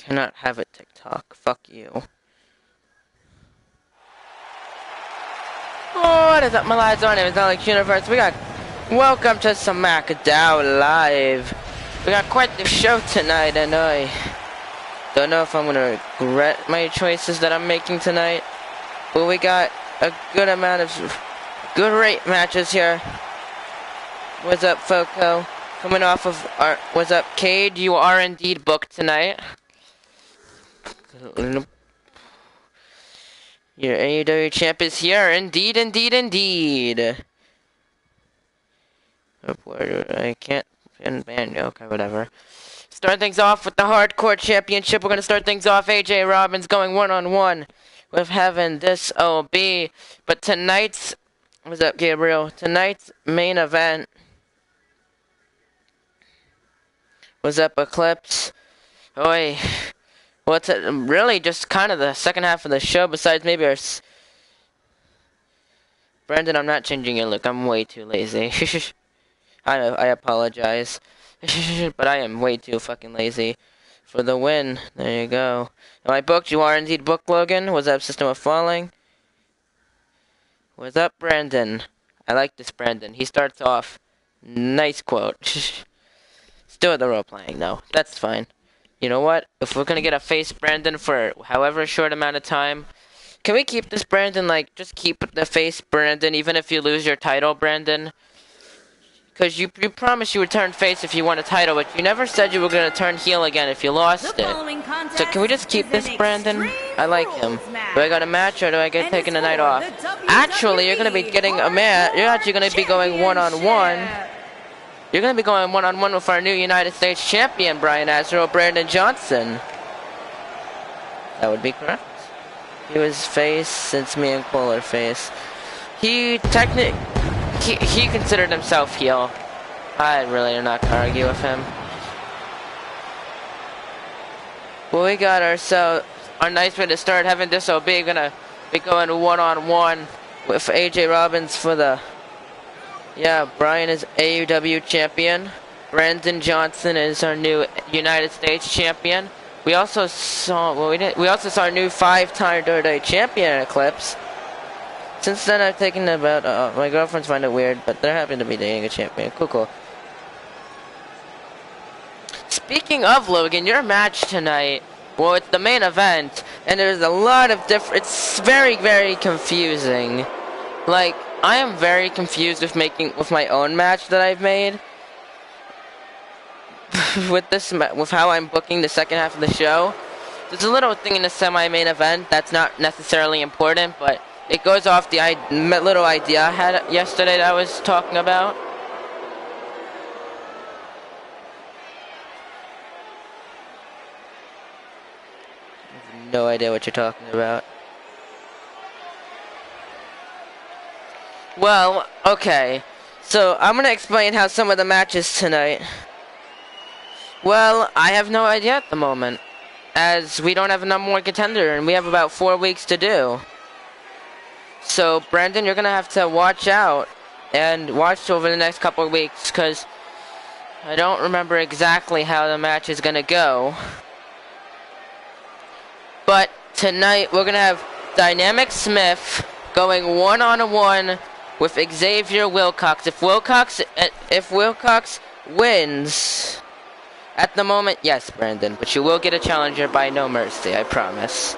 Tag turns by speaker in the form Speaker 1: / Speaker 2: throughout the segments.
Speaker 1: Cannot have it, TikTok. Fuck you. What is up, my lads? My name is AlexsUniverse. Welcome to SmackDown Live. We got quite the show tonight, and I don't know if I'm gonna regret my choices that I'm making tonight. But we got a good amount of great matches here. What's up, Foco? Coming off of our... What's up, Cade? You are indeed booked tonight. Your AEW champ is here. Indeed, indeed, indeed. I can't ban you. Okay, whatever. Start things off with the Hardcore Championship. We're going to start things off. AJ Robbins going one-on-one with Heaven. This OB. But tonight's... What's up, Gabriel? Tonight's main event. What's up, Eclipse? Oi. Well, it's really just kind of the second half of the show, besides maybe our... Brandon, I'm not changing your look. I'm way too lazy. I apologize. But I am way too fucking lazy for the win. There you go. Am I booked? You are indeed booked, Logan. What's up, System of Falling? What's up, Brandon? I like this Brandon. He starts off. Nice quote. Still the role playing, though. That's fine. You know what? If we're gonna get a face Brandon for however short amount of time, can we keep this Brandon, like, just keep the face Brandon, even if you lose your title, Brandon? Because you promised you would turn face if you won a title, but you never said you were gonna turn heel again if you lost it. So can we just keep this Brandon? I like him. Do I got a match, or do I get taken a night off? Actually, you're gonna be getting a match. You're actually gonna be going one-on-one. You're going to be going one-on-one with our new United States champion, Brian Azrael, Brandon Johnson. That would be correct. He was face since me and Cole are face. He considered himself heel. I really do not argue with him. Well, we got ourselves our nice way to start having this OB. Going to be going one-on-one with AJ Robbins for the... Yeah, Brian is AEW champion. Brandon Johnson is our new United States champion. We also saw we also saw our new 5-time WWE champion Eclipse. Since then, I've taken about my girlfriends find it weird, but they're happy to be dating a champion. Cool. Speaking of Logan, your match tonight. Well, it's the main event, and there's a lot of different. It's very, very confusing. Like, I am very confused with my own match that I've made. with how I'm booking the second half of the show. There's a little thing in the semi-main event that's not necessarily important, but it goes off the little idea I had yesterday that I was talking about. I have no idea what you're talking about. Well, okay, so I'm going to explain how some of the matches tonight. Well, I have no idea at the moment, as we don't have a number one contender, and we have about 4 weeks to do. So, Brandon, you're going to have to watch out, and watch over the next couple of weeks, because I don't remember exactly how the match is going to go. But tonight, we're going to have Dynamic Smith going one-on-one with Xavier Wilcox. If Wilcox wins, at the moment, yes, Brandon, but you will get a challenger by No Mercy, I promise.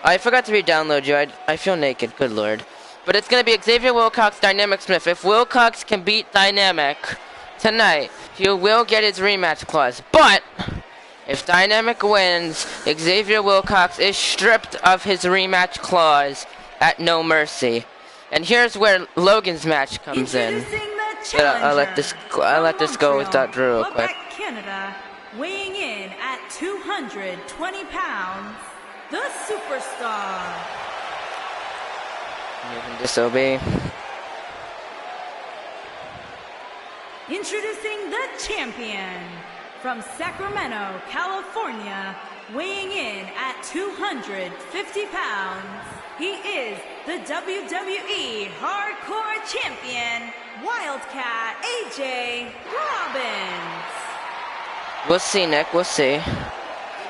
Speaker 1: I forgot to re-download you. I feel naked, good lord. But it's going to be Xavier Wilcox, Dynamic Smith. If Wilcox can beat Dynamic tonight, he will get his rematch clause. But if Dynamic wins, Xavier Wilcox is stripped of his rematch clause at No Mercy. And here's where Logan's match comes in. I'll let this go with that Drew real quick.
Speaker 2: Canada, weighing in at 220 pounds, the superstar.
Speaker 1: You can disobey.
Speaker 2: Introducing the champion. From Sacramento, California, weighing in at 250 pounds, he is the WWE Hardcore Champion, Wildcat AJ Robbins.
Speaker 1: We'll see, Nick. We'll see.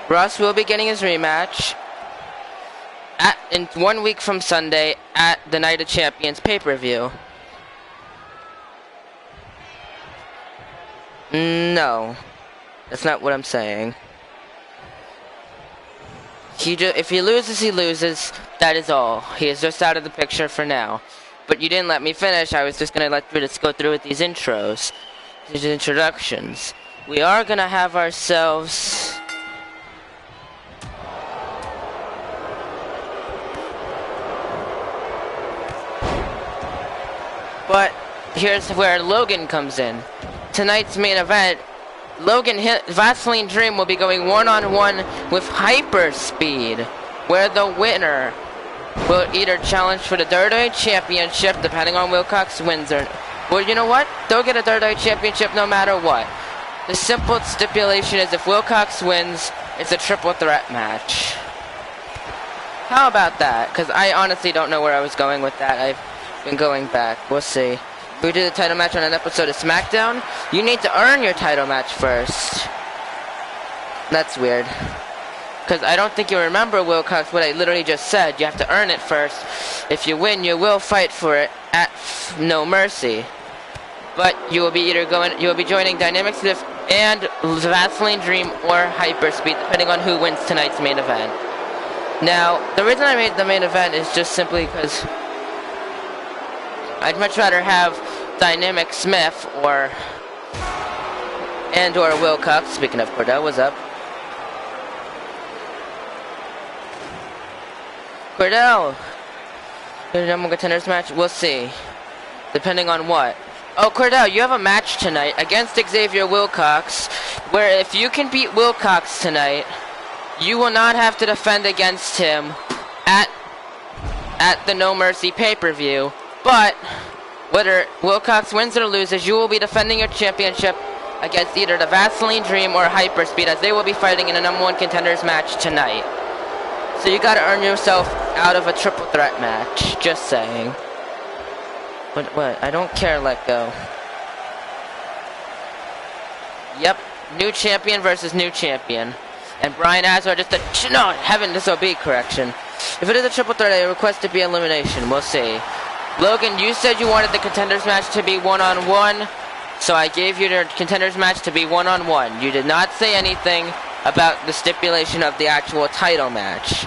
Speaker 1: Ross will be getting his rematch in 1 week from Sunday at the Night of Champions pay-per-view. No, that's not what I'm saying. If he loses, he loses. That is all. He is just out of the picture for now. But you didn't let me finish. I was just going to let you just go through with these intros. These introductions. We are going to have ourselves... But here's where Logan comes in. Tonight's main event, Vaseline Dream will be going one-on-one with Hyperspeed, where the winner will either challenge for the WWE Championship, depending on Wilcox wins or... Well, you know what? They'll get a WWE Championship no matter what. The simple stipulation is if Wilcox wins, it's a triple threat match. How about that? Because I honestly don't know where I was going with that. I've been going back. We'll see. We do the title match on an episode of SmackDown. You need to earn your title match first. That's weird. Because I don't think you remember, Wilcox, what I literally just said. You have to earn it first. If you win, you will fight for it at No Mercy. But you will be joining Dynamic Swift and Vaseline Dream or Hyperspeed, depending on who wins tonight's main event. Now, the reason I made the main event is just simply because I'd much rather have Dynamic Smith or Wilcox. Speaking of Cordell, what's up? Cordell! The number one contenders match? We'll see. Depending on what. Oh, Cordell, you have a match tonight against Xavier Wilcox, where if you can beat Wilcox tonight, you will not have to defend against him at the No Mercy pay-per-view. But whether Wilcox wins or loses, you will be defending your championship against either the Vaseline Dream or Hyperspeed, as they will be fighting in a number one contenders match tonight. So you gotta earn yourself out of a triple threat match. Just saying. What? I don't care, let go. Yep, new champion versus new champion. And Brian Azar just this will be correction. If it is a triple threat, I request it be elimination. We'll see. Logan, you said you wanted the contenders match to be one-on-one, so I gave you the contenders match to be one-on-one. You did not say anything about the stipulation of the actual title match.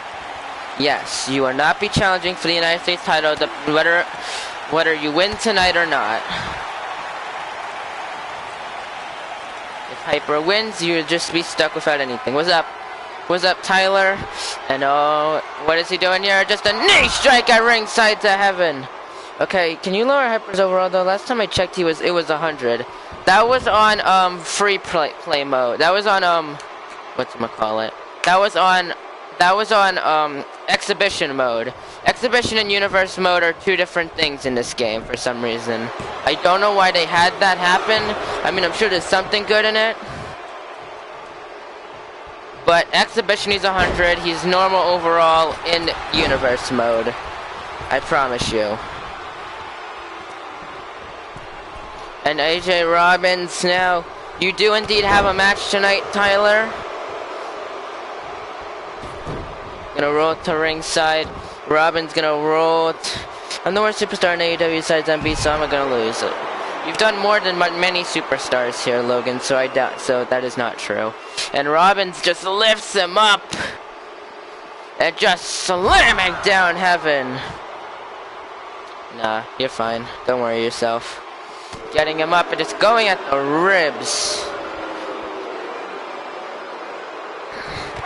Speaker 1: Yes, you will not be challenging for the United States title, whether you win tonight or not. If Hyper wins, you'll just be stuck without anything. What's up? What's up, Tyler? And oh, what is he doing here? Just a knee strike at ringside to heaven. Okay, can you lower Hyper's overall though? Last time I checked, it was 100. That was on free play mode. That was on whatchamacallit? That was on exhibition mode. Exhibition and universe mode are two different things in this game for some reason. I don't know why they had that happen. I mean, I'm sure there's something good in it. But exhibition, he's 100. He's normal overall in universe mode. I promise you. And AJ Robbins, now, you do indeed have a match tonight, Tyler. Gonna roll to ringside. Robbins gonna roll. I'm the worst superstar in AEW besides MB, so I'm gonna lose it. You've done more than many superstars here, Logan, so I doubt, so that is not true. And Robbins just lifts him up. And just slamming down heaven. Nah, you're fine. Don't worry yourself. Getting him up and just going at the ribs.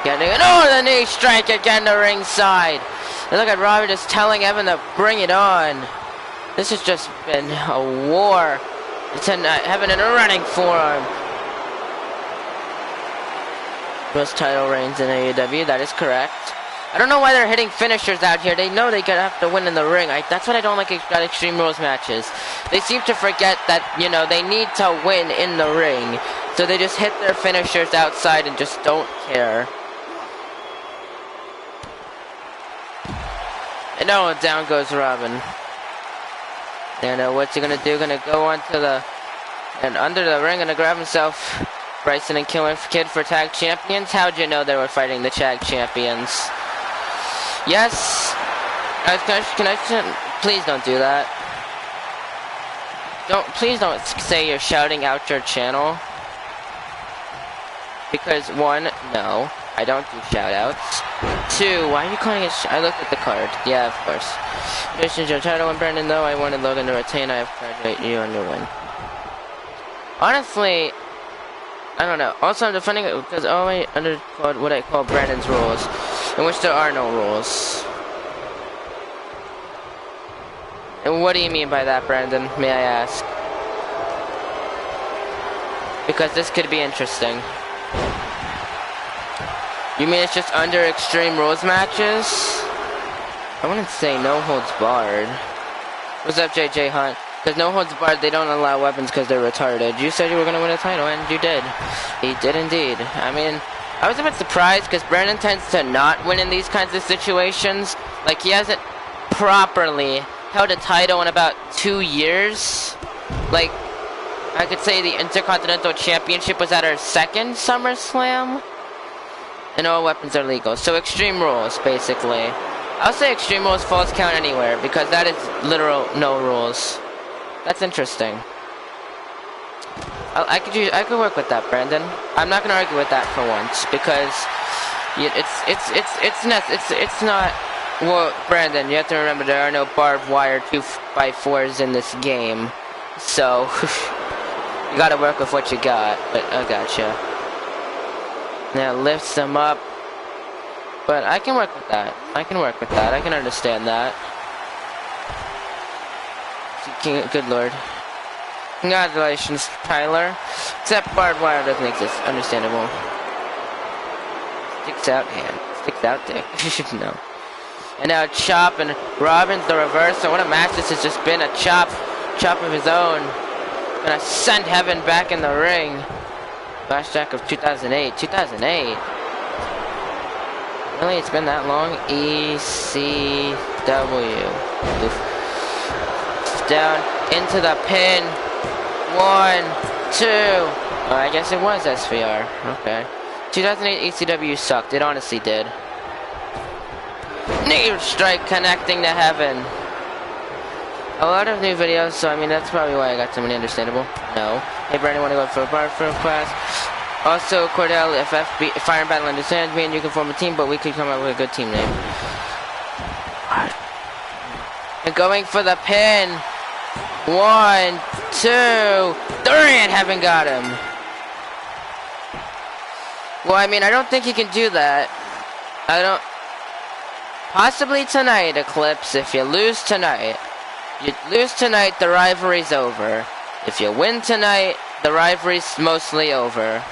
Speaker 1: Getting the knee strike again to ringside. And look at Robbins just telling Evan to bring it on. This has just been a war. It's Evan in a running forearm. Most title reigns in AEW, that is correct. I don't know why they're hitting finishers out here. They know they gotta have to win in the ring. That's what I don't like about Extreme Rules matches. They seem to forget that, they need to win in the ring. So they just hit their finishers outside and just don't care. And oh, down goes Robin. And what's he gonna do? Gonna go onto and under the ring, gonna grab himself Bryson and Killer Kid for tag champions. How'd you know they were fighting the tag champions? Yes. Please don't do that. Please don't say you're shouting out your channel. Because 1, no, I don't do shoutouts. 2, why are you calling it? I looked at the card. Yeah, of course. This is your title win, Brandon. Though I wanted Logan to retain, I have congratulate you on your win. Honestly, I don't know. Also, I'm defending it because I under what I call Brandon's rules, in which there are no rules. And what do you mean by that, Brandon? May I ask? Because this could be interesting. You mean it's just under Extreme Rules matches? I wouldn't say no holds barred. What's up, JJ Hunt? Because no holds barred, they don't allow weapons because they're retarded. You said you were going to win a title, and you did. He did indeed. I mean, I was a bit surprised because Brandon tends to not win in these kinds of situations. Like, he hasn't properly held a title in about 2 years. Like, I could say the Intercontinental Championship was at our second SummerSlam. And all weapons are legal. So Extreme Rules, basically. I'll say Extreme Rules falls count anywhere, because that is literal no rules. That's interesting. I could work with that, Brandon. I'm not gonna argue with that for once, because it's not. Well, Brandon, you have to remember there are no barbed wire 2x4s in this game, so you gotta work with what you got. But I gotcha. Now lifts them up. But I can work with that. I can work with that. I can understand that. Good lord. Congratulations, Tyler. Except barbed wire doesn't exist. Understandable. Sticks out hand. Sticks out dick. You should know. And now Chop and Robin's the reverse. So what a match this has just been. A Chop of his own. Gonna send Heaven back in the ring. Flashback of 2008. 2008? Really? It's been that long? ECW. Oof. Down into the pin. 1, 2. Oh, I guess it was SVR. Okay. 2008 ECW sucked. It honestly did. Knee strike connecting to Heaven. A lot of new videos, so I mean that's probably why I got so many. Understandable. No. Hey Brandon, wanna go for a bar for a class? Also, Cordell, if Fire and Battle understands me and you can form a team, but we could come up with a good team name. And going for the pin. 1, 2, 3, and Heaven got him. Well, I mean, I don't think he can do that. Possibly tonight, Eclipse. If you lose tonight, the rivalry's over. If you win tonight, the rivalry's mostly over.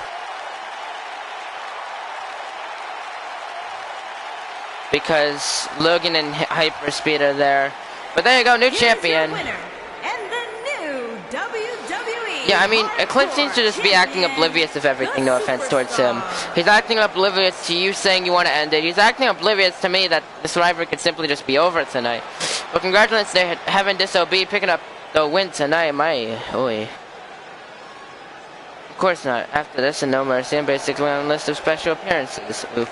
Speaker 1: Because Logan and Hyperspeed are there. But there you go, new champion. Yeah, I mean, Eclipse seems to just be acting oblivious of everything, no offense towards him. He's acting oblivious to you saying you want to end it. He's acting oblivious to me that this rivalry could simply just be over tonight. But congratulations to Heaven Disobey picking up the win tonight. Of course not. After this and No Mercy, I'm basically on a list of special appearances. Oof.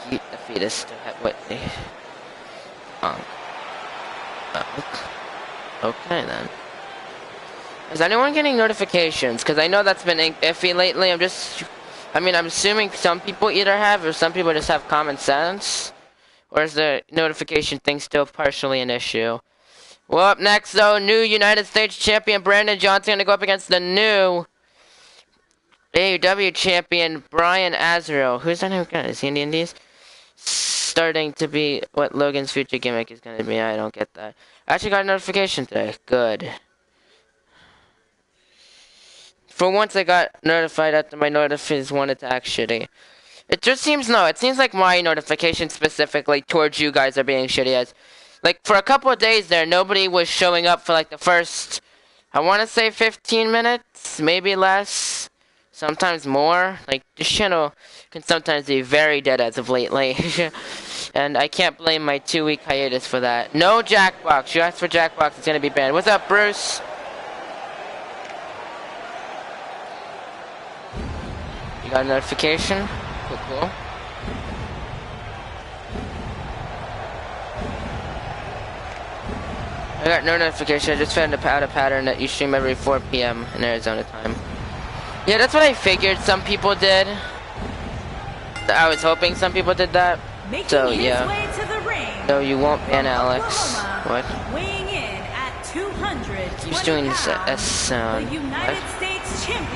Speaker 1: Keep the fetus to what the... Okay then. Is anyone getting notifications? Because I know that's been iffy lately. I'm assuming some people either have or some people just have common sense. Or is the notification thing still partially an issue? Well, up next though, new United States champion Brandon Johnson going to go up against the new AEW champion Brian Azrael. Who's that new guy? Is he in the Indies? Starting to be what Logan's future gimmick is going to be. I don't get that. I actually got a notification today. Good. For once I got notified after my notifications wanted to act shitty. It seems like my notifications specifically towards you guys are being shitty. As like for a couple of days there, nobody was showing up for like the first, I want to say 15 minutes, maybe less, sometimes more. Like this channel can sometimes be very dead as of lately. And I can't blame my 2-week hiatus for that. No Jackbox. You asked for Jackbox, it's gonna be banned. What's up, Bruce? got a notification. Cool, cool. I got no notification. I just found out a pattern that you stream every 4 p.m. in Arizona time. Yeah, that's what I figured some people did. I was hoping some people did that. So, yeah. No, you won't ban Alex. What?
Speaker 2: Weighing in at 200.
Speaker 1: Keeps doing this sound. What?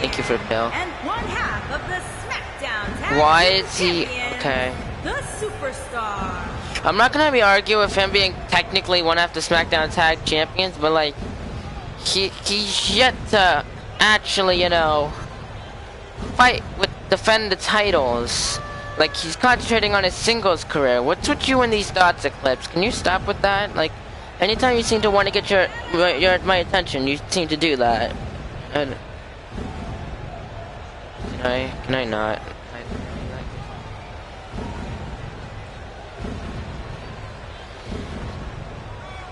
Speaker 1: Thank you for Bill.
Speaker 2: And one half of the SmackDown Tag
Speaker 1: Why is he... Okay.
Speaker 2: The Superstar.
Speaker 1: I'm not gonna be arguing with him being technically one half the SmackDown Tag Champions, but like, he's yet to actually, you know, defend the titles. Like, he's concentrating on his singles career. What's with you and these thoughts, Eclipse? Can you stop with that? Like, anytime you seem to want to get my attention, you seem to do that. And can I not?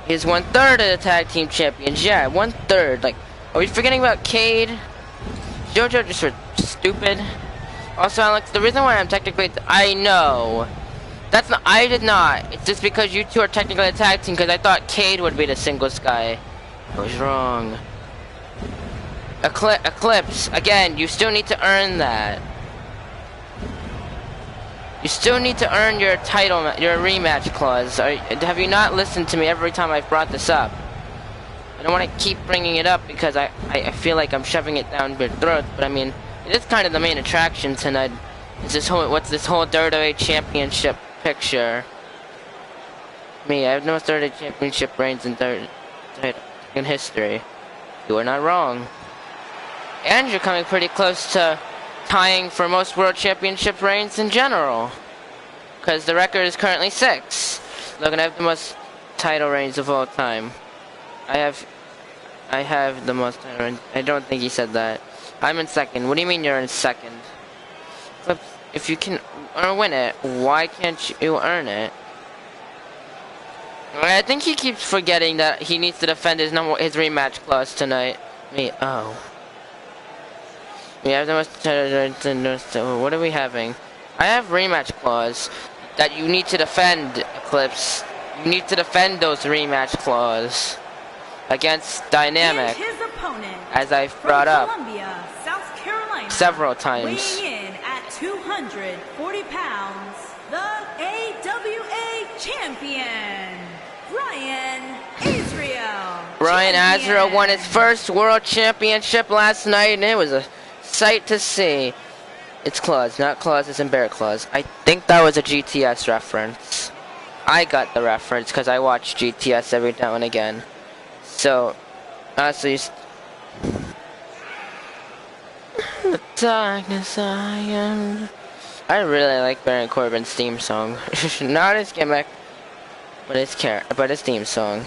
Speaker 1: He's 1/3 of the tag team champions. Yeah, 1/3. Like, are we forgetting about Cade? JoJo just for stupid. Also, Alex, the reason why I'm technically I know that's not. I did not. It's just because you two are technically a tag team. Because I thought Cade would be the singles guy. I was wrong. Eclipse. Again, you still need to earn that. You still need to earn your title, your rematch clause. Have you not listened to me every time I've brought this up? I don't want to keep bringing it up because I feel like I'm shoving it down your throats, but I mean, it is kind of the main attraction tonight. Is this what's this whole WWE championship picture? Me, I have no WWE championship reigns in history. You are not wrong. And you're coming pretty close to tying for most world championship reigns in general, because the record is currently 6. Logan, I have the most title reigns of all time. I have the most title reigns. I don't think he said that. I'm in second. What do you mean you're in second? If you can win it, why can't you earn it? I think he keeps forgetting that he needs to defend his rematch clause tonight. We have the most. What are we having? I have rematch clause that you need to defend, Eclipse. You need to defend those rematch clause against Dynamic, as I've brought up
Speaker 2: South Carolina,
Speaker 1: several times.
Speaker 2: Weighing in at 240 pounds, the AWA champion, Brian Azrael.
Speaker 1: Brian Azrael won his first world championship last night, and it was a sight to see. It's claws, not claws as in bear claws. I think that was a GTS reference. I got the reference because I watch GTS every now and again. So, honestly, the darkness I am. I really like Baron Corbin's theme song. Not his gimmick, but his theme song.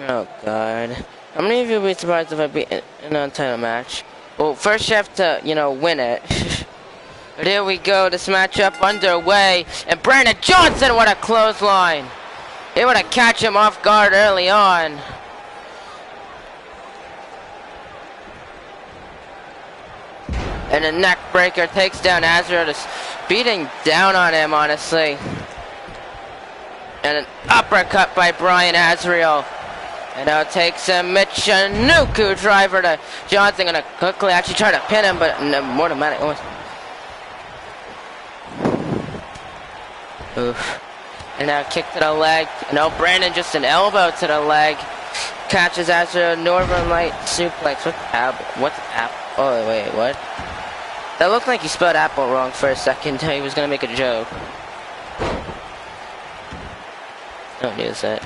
Speaker 1: Oh god. How many of you would be surprised if I beat in a non-title match? Well, first you have to, win it. But here we go, this matchup underway. And Brandon Johnson, what a clothesline! Able to catch him off guard early on. And a neck breaker takes down Azrael, just beating down on him, honestly. And an uppercut by Brian Azrael. And now takes a Michinoku driver to Johnson. Gonna quickly actually try to pin him, but no, more than that. Oof. And now kick to the leg. No, Brandon just an elbow to the leg. Catches Azrael, Northern Light suplex. What's apple? Oh, wait, what? That looked like he spelled apple wrong for a second. He was gonna make a joke. Don't use it.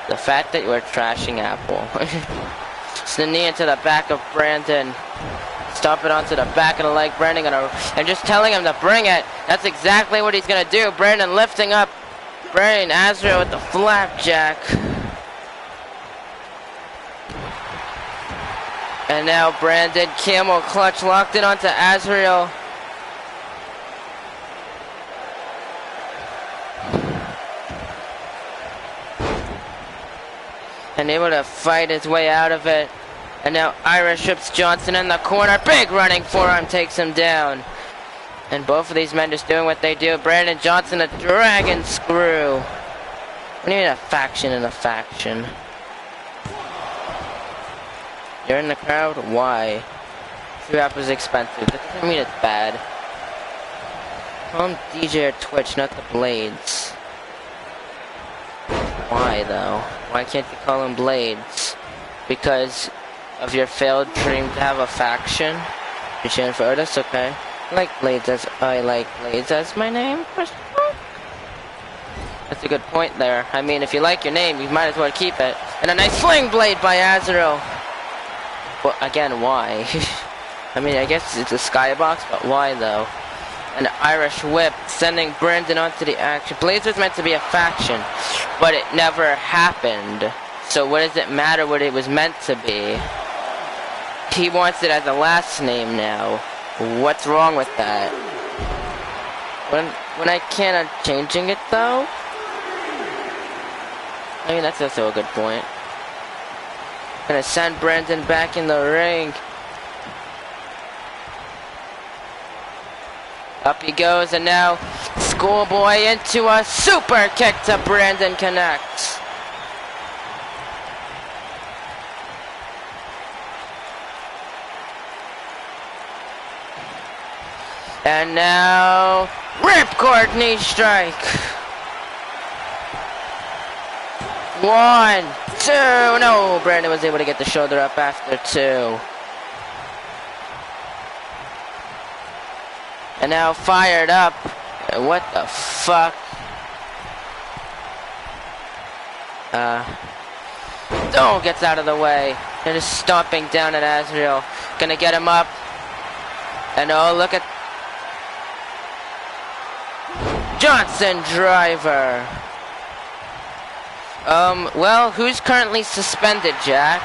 Speaker 1: The fact that you were trashing Apple. It's the knee into the back of Brandon. stomp it onto the back of the leg. Brandon and just telling him to bring it. That's exactly what he's gonna do. Brandon lifting up Brain Azrael with the flapjack. And now Brandon camel clutch locked it onto Azrael. And able to fight his way out of it. And now Irish whips Johnson in the corner. Big running forearm takes him down. And both of these men just doing what they do. Brandon Johnson, a dragon screw. What do you mean a faction in a faction? You're in the crowd? Why? 3-Rap is expensive. That doesn't mean it's bad. Call him DJ or Twitch, not the Blades. Why though? Why can't you call him Blades? Because of your failed dream to have a faction? You're cheering for Otis? Okay. I like Blades as my name? That's a good point there. I mean, if you like your name, you might as well keep it. And a nice sling blade by Azrael. Well, again, why? I mean, I guess it's a skybox, but why though? An Irish whip sending Brandon onto the action. Blades was meant to be a faction, but it never happened. So what does it matter what it was meant to be? He wants it as a last name now. What's wrong with that? When I can't, I'm changing it though? I mean, that's also a good point. Gonna send Brandon back in the ring. Up he goes, and now Schoolboy into a super kick to Brandon connects. And now ripcord knee strike. 1, 2, no, Brandon was able to get the shoulder up after 2. And now fired up. What the fuck? Oh, gets out of the way. And is stomping down at Azrael. Gonna get him up. And oh, look at Johnson driver. Well, who's currently suspended, Jack?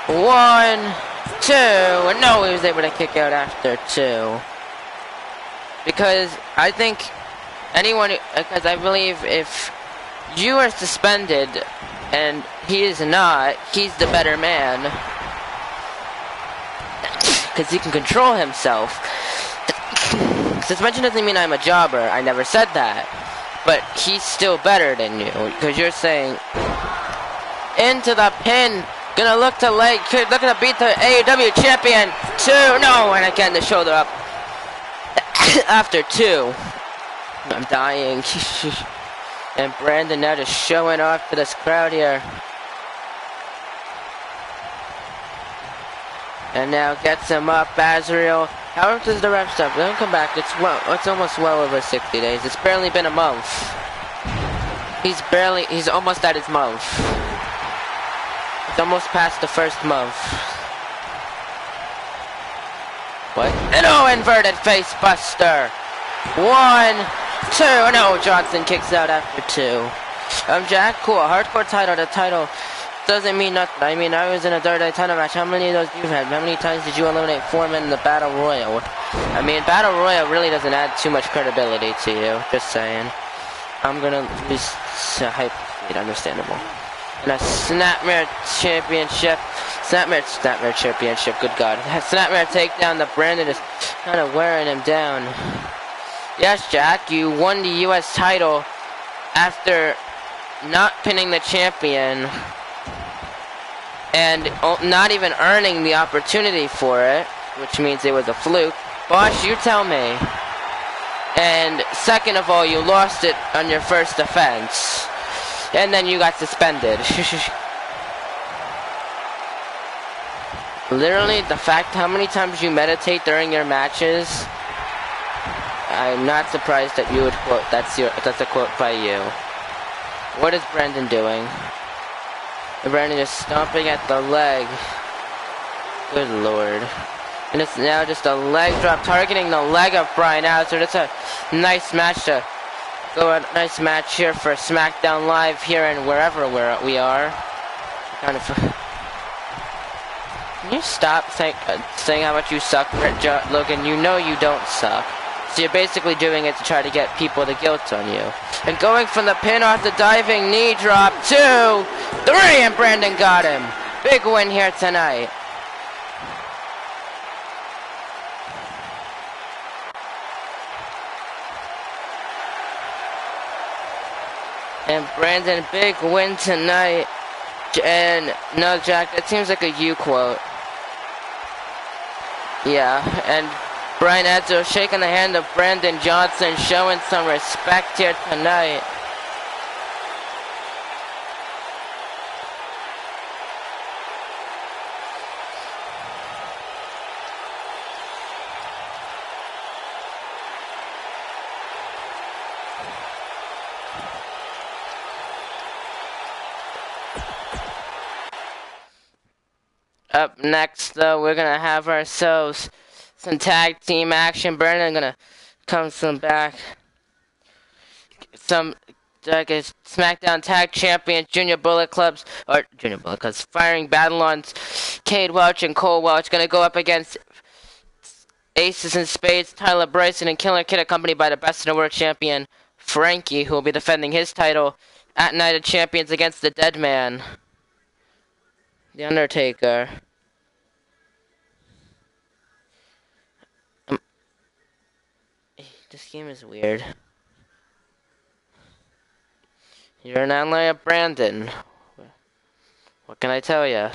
Speaker 1: 1, 2, and no, he was able to kick out after 2. Because I think because I believe if you are suspended and he is not, he's the better man. Because he can control himself. Suspension doesn't mean I'm a jobber. I never said that. But he's still better than you. Because you're saying, into the pin. Gonna look to leg. Looking to beat the AEW champion. 2. No. And again, the shoulder up. After 2. I'm dying. And Brandon now just showing off to this crowd here. And now gets him up, Azrael. How does the ref stop? Don't come back. It's almost well over 60 days. It's barely been a month. He's almost at his month. It's almost past the first month. What? And oh, inverted face buster. 1, 2. No, Johnson kicks out after 2. Jack, cool. A hardcore title. The title doesn't mean nothing. I mean, I was in a third day title match. How many of those you've had? How many times did you eliminate 4 men in the Battle Royal? I mean, Battle Royal really doesn't add too much credibility to you. Just saying. I'm gonna lose hype speed. Understandable. And a Snapmare Championship. Snapmare Championship. Good God. Snapmare takedown. The Brandon is kind of wearing him down. Yes, Jack. You won the U.S. title after not pinning the champion. And not even earning the opportunity for it, which means it was a fluke. Boss, you tell me. And second of all, you lost it on your first offense. And then you got suspended. Literally, the fact how many times you meditate during your matches, I'm not surprised that you would quote, that's a quote by you. What is Brandon doing? Brandon is stomping at the leg. Good lord. And it's now just a leg drop targeting the leg of Brian Adams. It's a nice match to go. A nice match here for SmackDown Live here and wherever we are. Kind of. Can you stop saying how much you suck, Logan? You know you don't suck. So you're basically doing it to try to get people to guilt on you. And going from the pin off the diving knee drop, 2, 3, and Brandon got him. Big win here tonight. And Brandon, big win tonight. And no, Jack, that seems like a you quote. Yeah, and Brian Adams shaking the hand of Brandon Johnson, showing some respect here tonight. Up next, though, we're going to have ourselves some tag team action. Brandon going to come back. Some SmackDown Tag Champions, Junior Bullet Clubs, Firing Battle on Cade Welch and Cole Welch. Going to go up against Aces and Spades, Tyler Bryson, and Killer Kid, accompanied by the Best in the World champion, Frankie, who will be defending his title at Night of Champions against the Dead Man, The Undertaker. This game is weird. You're an ally of Brandon. What can I tell ya?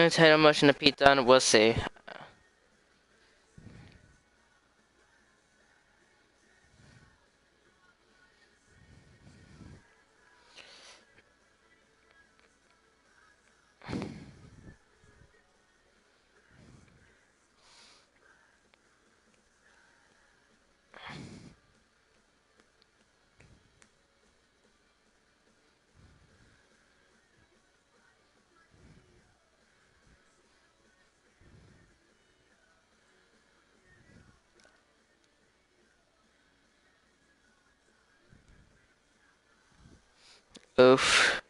Speaker 1: Title motion to Pete Dunne, we'll see. Oof.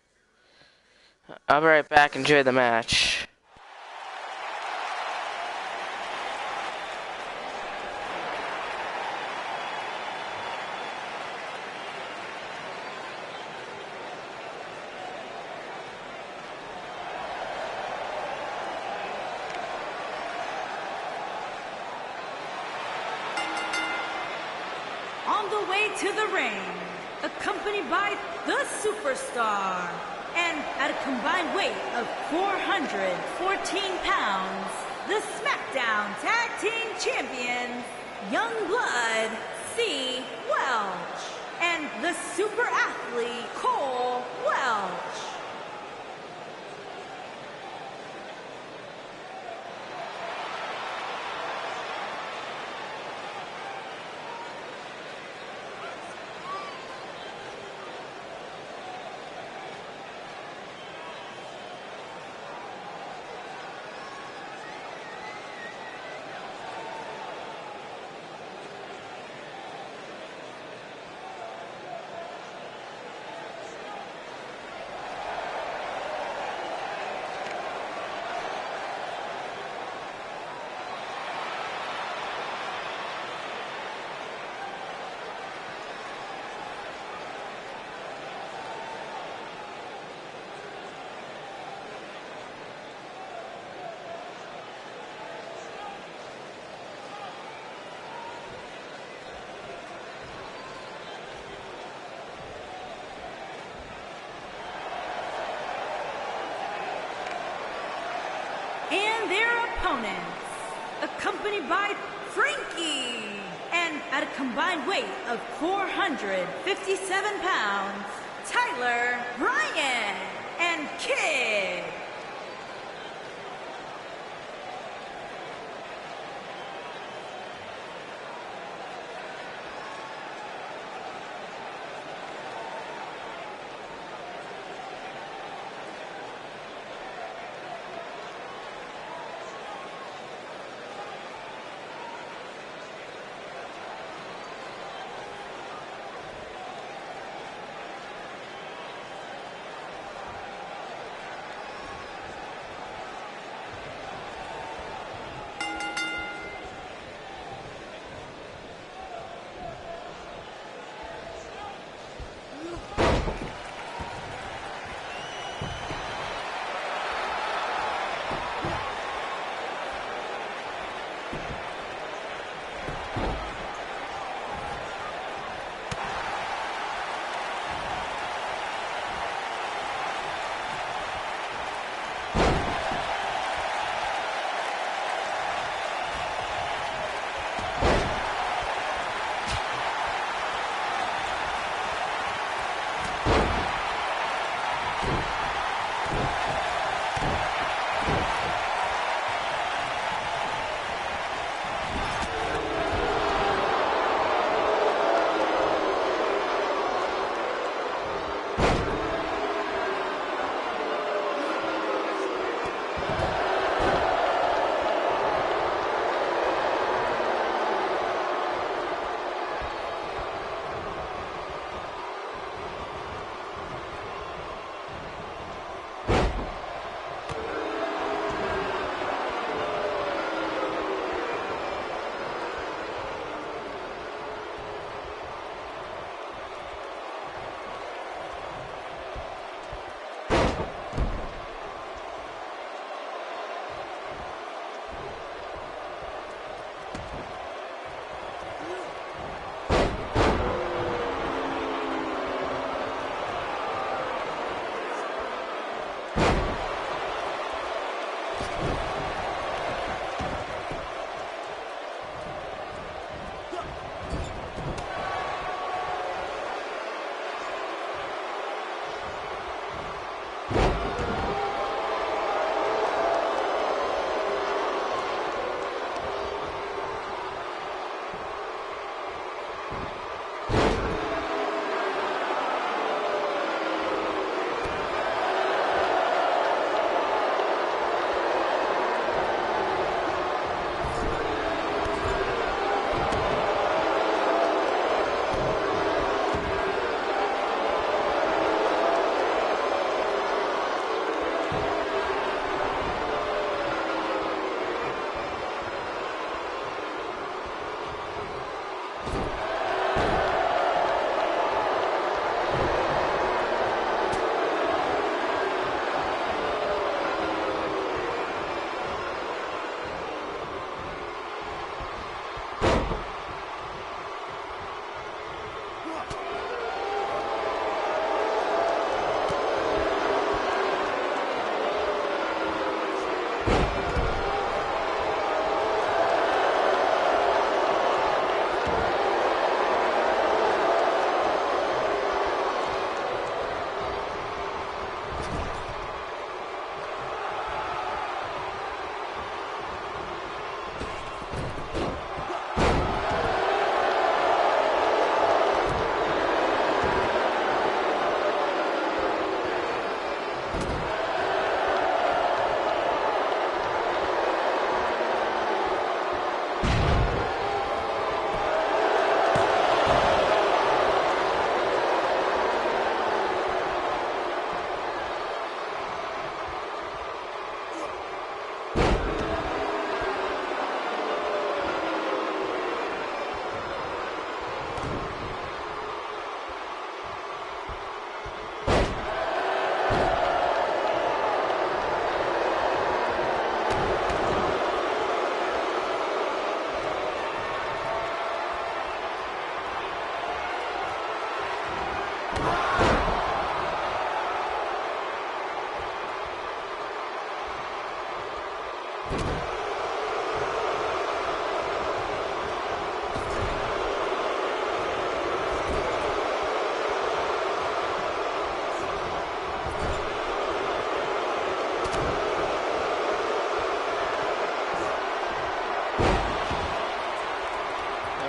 Speaker 1: I'll be right back. Enjoy the match.
Speaker 2: On the way to the ring, accompanied by the Superstar, and at a combined weight of 414 pounds, the SmackDown Tag Team Champions, Youngblood C. Welch, and the super athlete Cole Welch. And their opponents, accompanied by Frankie at a combined weight of 457 pounds, Tyler, Ryan, and Kid.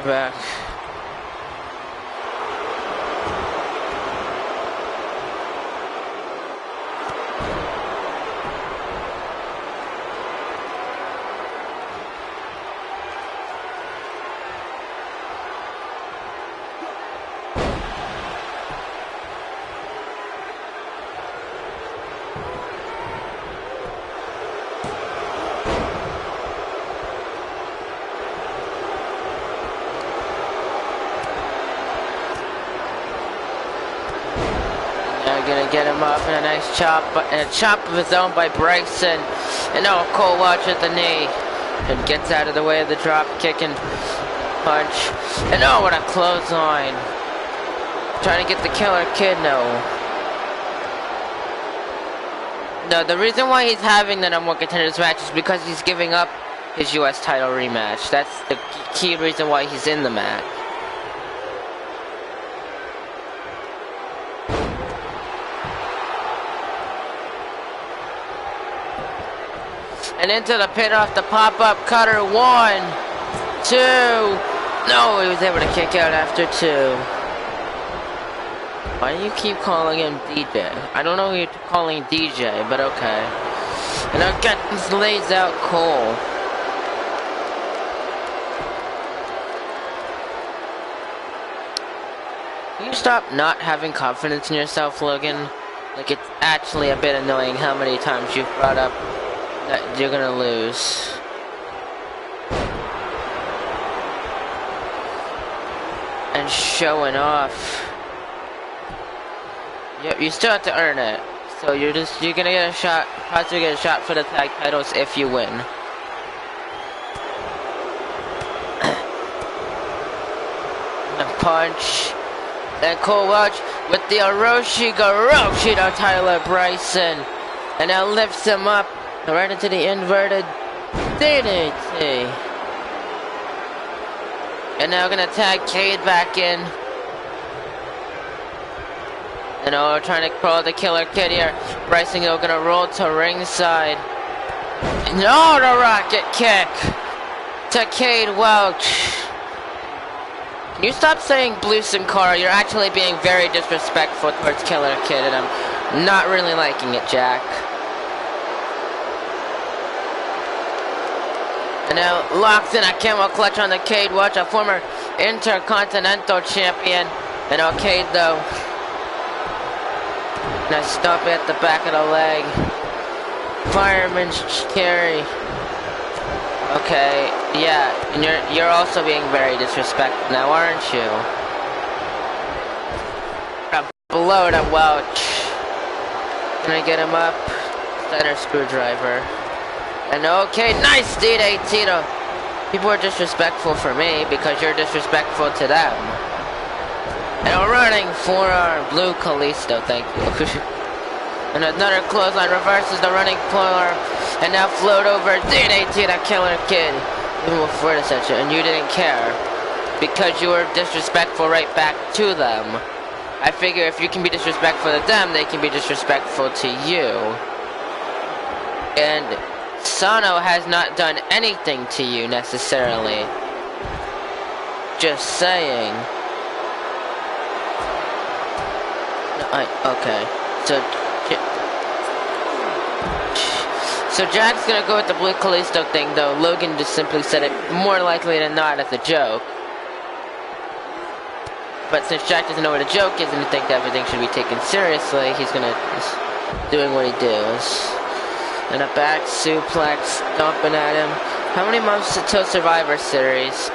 Speaker 1: back. Gonna get him off in a nice chop, and a chop of his own by Bryson. And now Cole watch at the knee and gets out of the way of the drop kick and punch. And oh, what a clothesline! Trying to get the Killer Kid. No, the reason why he's having the #1 contenders match is because he's giving up his U.S. title rematch. That's the key reason why he's in the match. And into the pin off the pop-up cutter. 1, 2. No, he was able to kick out after 2. Why do you keep calling him DJ? I don't know who you're calling DJ, but okay. And again, lays out Cole. Can you stop not having confidence in yourself, Logan? Like, it's actually a bit annoying how many times you've brought up that you're gonna lose. And showing off. Yep, you still have to earn it. So you're gonna get a shot, possibly get a shot for the tag titles if you win. The punch. And Cole Welch with the Orochi Garoshi to Tyler Bryson. And now lifts him up right into the inverted DDT. And now gonna tag Cade back in. And oh, trying to crawl the Killer Kid here. Bryson Hill gonna roll to ringside. No, the rocket kick to Cade Welch. Can you stop saying Blue Sin Cara? You're actually being very disrespectful towards Killer Kid, and I'm not really liking it, Jack. And now locks in a camel clutch on the Cade Welch, a former Intercontinental Champion. And now Cade though. Nice stomp at the back of the leg. Fireman's carry. Okay, yeah, and you're also being very disrespectful now, aren't you? A blow to Welch. Gonna get him up. Center screwdriver. And okay, nice DDT to. People are disrespectful for me because you're disrespectful to them. And a running forearm, Blue Kalisto, thank you. And another clothesline reverses the running forearm. And now float over DDT to Killer Kid. Even before the session, and you didn't care. Because you were disrespectful right back to them. I figure if you can be disrespectful to them, they can be disrespectful to you. And Sano has not done anything to you necessarily. Just saying. Okay. So Jack's gonna go with the Blue Kalisto thing, though Logan just simply said it more likely than not as a joke. But since Jack doesn't know what a joke is and he thinks everything should be taken seriously, he's just doing what he does. And a back suplex, stomping at him. How many months till Survivor Series? I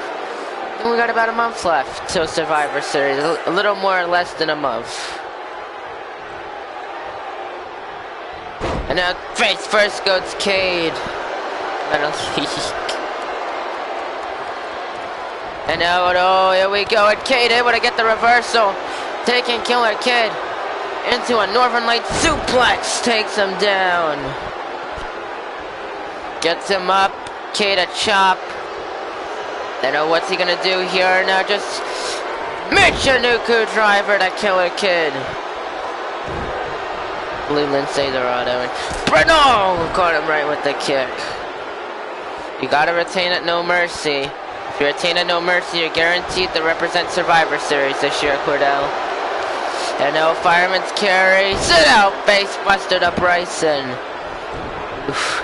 Speaker 1: think we got about a month left till Survivor Series. A little more or less than a month. And now face first goes Cade. And now, oh, here we go. And Cade able to get the reversal. Taking Killer Kid into a Northern Light suplex. Takes him down. Gets him up. Cade a chop. And now what's he going to do here? Now just Michinoku driver to Killer Kid. Blue Lindsay Dorado and Bruno caught him right with the kick. You gotta retain it, no mercy. If If you retain a No Mercy, you're guaranteed to represent Survivor Series this year, Cordell. And no Fireman's Carry. Sit out, face buster to Bryson. Oof.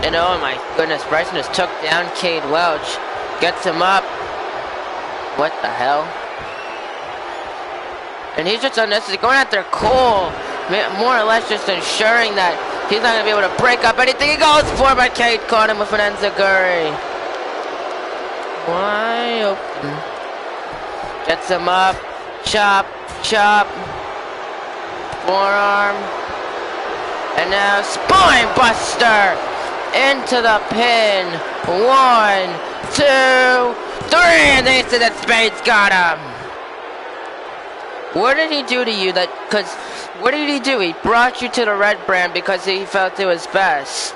Speaker 1: And oh my goodness, Bryson just took down Cade Welch. Gets him up. What the hell? And he's just unnecessary, going after Cole. More or less just ensuring that he's not going to be able to break up anything he goes for, but Cade caught him with an enziguri. Wide open. Gets him up. Chop, chop. Forearm. And now Spine Buster into the pin. 1, 2, 3, and the Ace of the Spades got him. What did he do to you? What did he do? He brought you to the red brand because he felt it was best.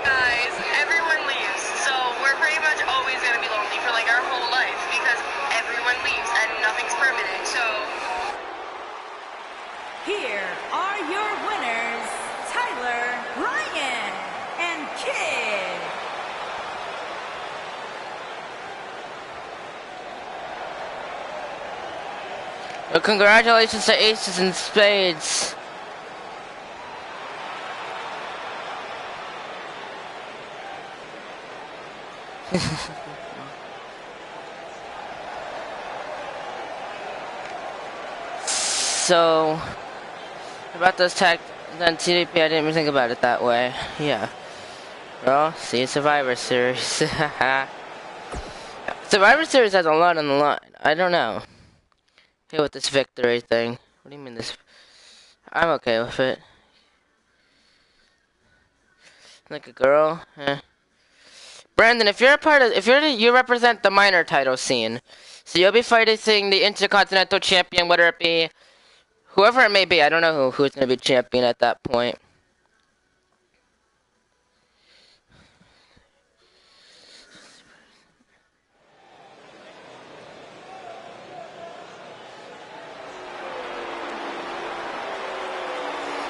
Speaker 3: Guys, everyone leaves, so we're pretty much always going to be lonely for like our whole life because everyone leaves and nothing's permanent, so...
Speaker 2: Here are your winners, Tyler, Ryan, and Kid.
Speaker 1: Well, congratulations to Aces and Spades. So, about those tag on TDP, I didn't even think about it that way. Yeah. Well, see you Survivor Series. Survivor Series has a lot on the line. I don't know. Hey, with this victory thing. What do you mean this? I'm okay with it. Like a girl. Brandon, if you're a part of, you represent the minor title scene, so you'll be fighting the Intercontinental Champion, whether it be whoever it may be. I don't know who's going to be champion at that point.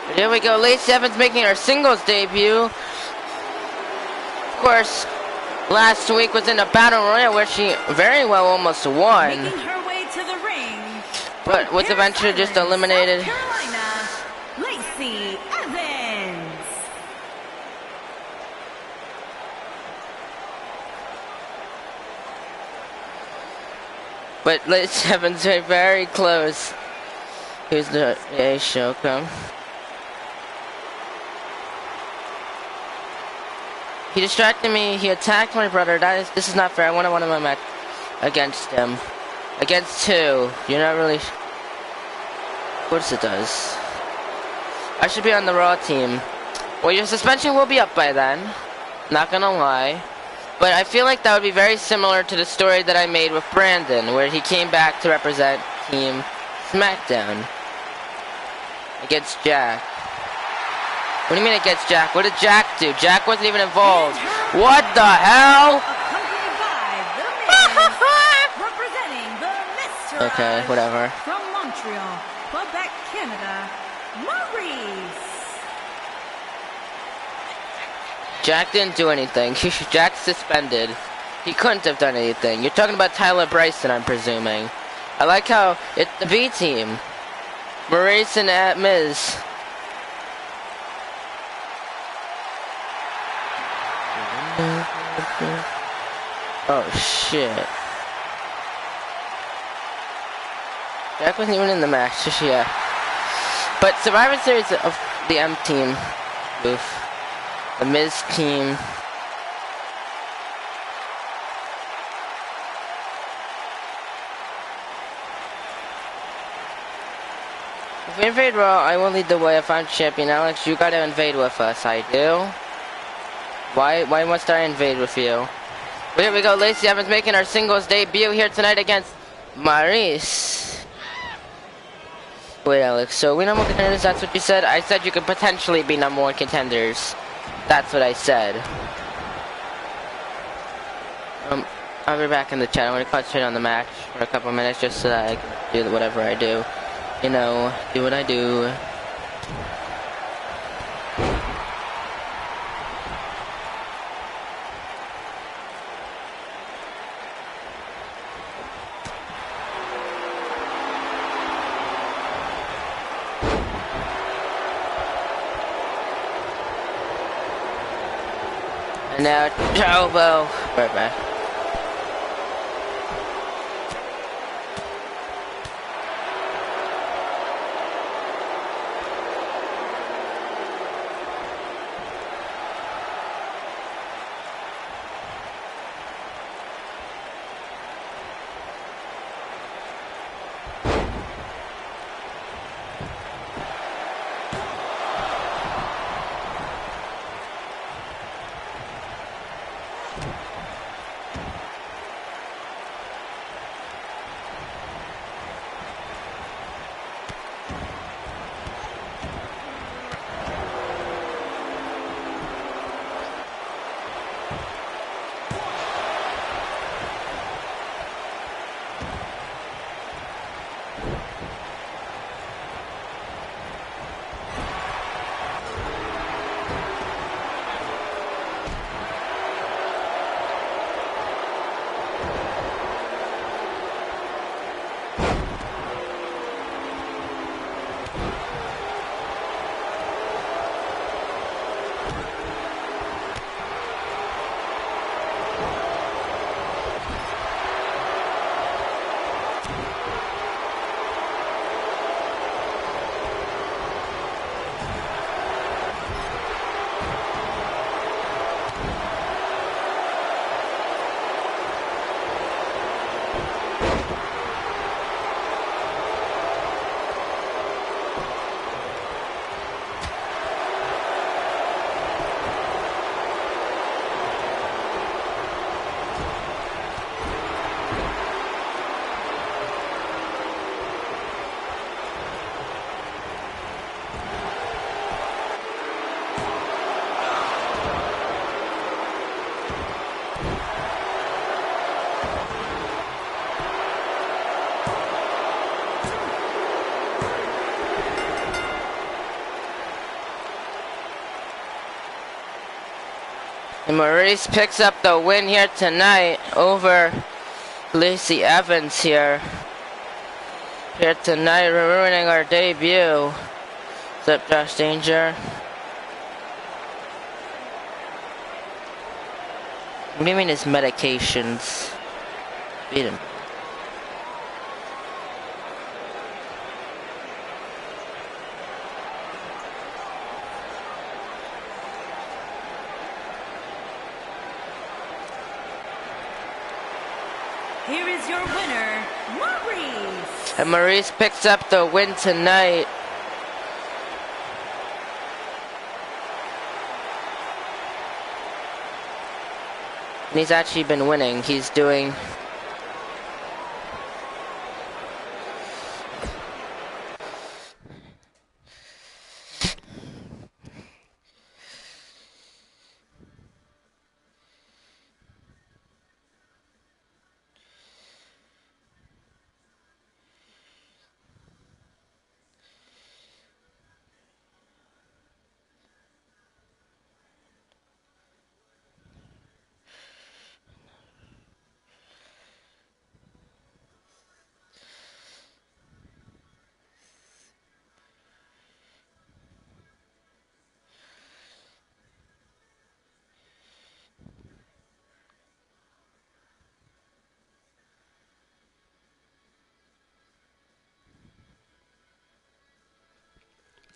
Speaker 1: But here we go, Lacey Evans making her singles debut. Of course, last week was in a battle royal where she very well almost won.
Speaker 2: Making her way to the ring,
Speaker 1: but was eventually just eliminated.
Speaker 2: South Carolina, Lacey Evans.
Speaker 1: But Lacey Evans very close. Here's the show come. He distracted me. He attacked my brother. This is not fair. I want to win my match against him. Against two. You're not really... Of course it does. I should be on the Raw team. Well, your suspension will be up by then. Not gonna lie. But I feel like that would be very similar to the story that I made with Brandon, where he came back to represent Team SmackDown. Against Jack. What do you mean against Jack? What did Jack do? Jack wasn't even involved. What the hell?
Speaker 2: Accompanied by the Miz, representing the Mr.
Speaker 1: Okay, whatever.
Speaker 2: From Montreal, Quebec, Canada, Maurice.
Speaker 1: Jack didn't do anything. Jack's suspended. He couldn't have done anything. You're talking about Tyler Bryson, I'm presuming. I like how it's the B team. Maurice and Miz. Oh shit. Jack wasn't even in the match, just yeah. But Survivor Series of the M team. Oof. The Miz team. If we invade Raw, I will lead the way. If I'm champion, Alex, you gotta invade with us. I do. Why must I invade with you? Well, here we go. Lacey Evans making her singles debut here tonight against Maurice. Wait, Alex, so we number one contenders, that's what you said? I said you could potentially be number one contenders. That's what I said. I'll be back in the chat. I'm gonna concentrate on the match for a couple minutes just so that I can do whatever I do. You know, do what I do. And now, elbow. Right back. And Maurice picks up the win here tonight over Lacey Evans here. Here tonight, we're ruining our debut. Except Josh Danger. What do you mean his medications? Beat him.
Speaker 2: Here is your winner, Maurice.
Speaker 1: And Maurice picks up the win tonight. And he's actually been winning. He's doing...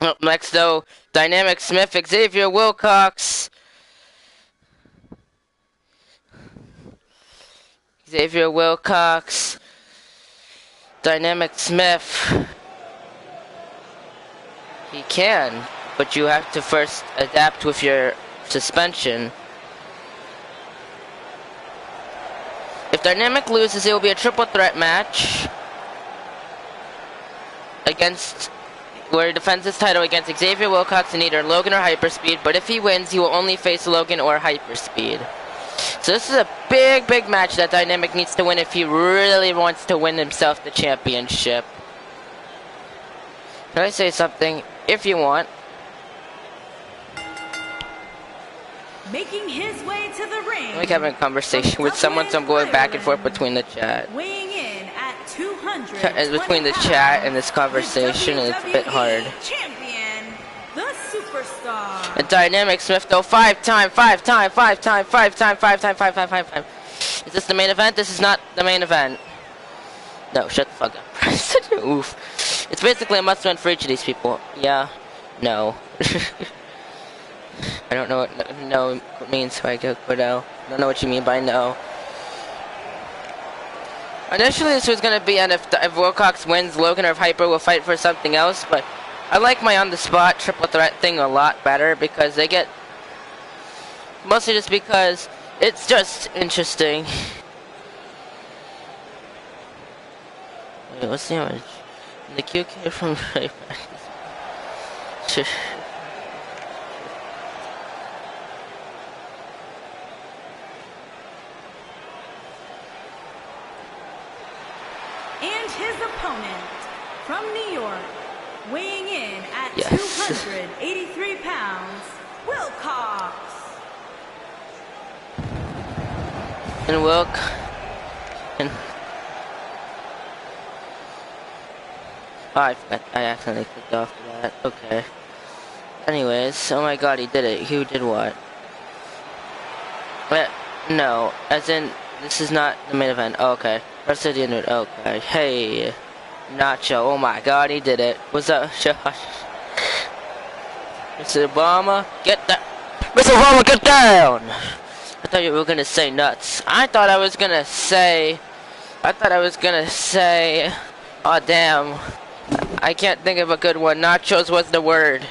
Speaker 1: Up next, though, Dynamic Smith, Xavier Wilcox. Xavier Wilcox. Dynamic Smith. He can, but you have to first adapt with your suspension. If Dynamic loses, it will be a triple threat match against... where he defends his title against Xavier Wilcox in either Logan or Hyperspeed, but if he wins, he will only face Logan or Hyperspeed. So this is a big, big match that Dynamic needs to win if he really wants to win himself the championship. Can I say something? If you want.
Speaker 2: Making his way to the ring.
Speaker 1: I'm like having a conversation with someone, so I'm going back and forth between the chat.
Speaker 2: Weighing in at 200
Speaker 1: between the chat and this conversation, and it's a bit hard.
Speaker 2: Champion, the Superstar.
Speaker 1: A Dynamic Smith though, five time. Is this the main event? This is not the main event. No, shut the fuck up. Such an oof. It's basically a must win for each of these people. Yeah. No. I don't know what no means, so I go no. I don't know what you mean by no. Initially, this was gonna be, and if Wilcox wins, Logan or if Hyper will fight for something else. But I like my on-the-spot triple threat thing a lot better because they get mostly just because it's just interesting. Wait, what's the image? The QK from right back.
Speaker 2: And his opponent from New York, weighing in at
Speaker 1: Yes.
Speaker 2: 283 pounds, Wilcox.
Speaker 1: And Wilk. And oh, I forgot. I accidentally clicked off of that. Okay. Anyways, oh my god, he did it. Who did what? But, no, as in, this is not the main event. Oh, okay. Rest of the end. Okay. Hey, Nacho. Oh my god, he did it. What's up, Josh? Mr. Obama, get that. Mr. Obama, get down! I thought you were gonna say nuts. I thought I was gonna say. Oh damn. I can't think of a good one. Nachos was the word.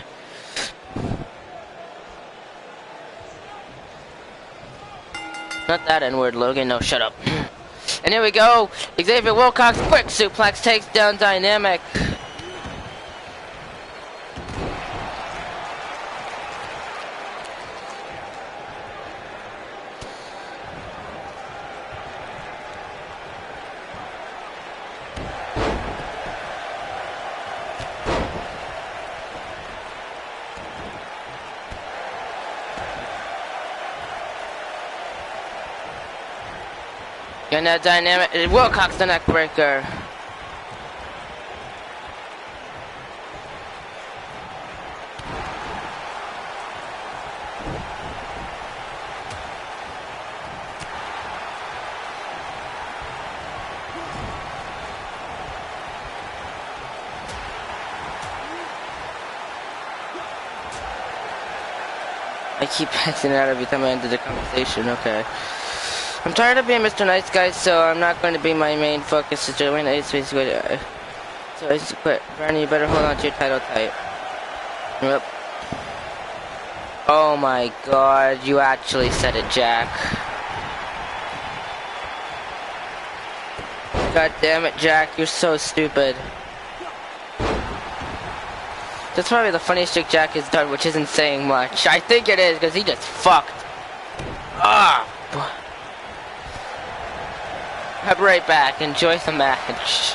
Speaker 1: Not that N-word, Logan. No, shut up. And here we go. Xavier Wilcox, quick suplex, takes down Dynamic. And that Dynamic, Wilcox the neck breaker. I keep passing out every time I enter the conversation. Okay. I'm tired of being Mr. Nice Guy, so I'm not going to be my main focus. So I just quit. Brandon, you better hold on to your title tight. Yep. Oh my god, you actually said it, Jack. God damn it, Jack, you're so stupid. That's probably the funniest trick Jack has done, which isn't saying much. I think it is, because he just fucked. Ah! I'll be right back. Enjoy the match.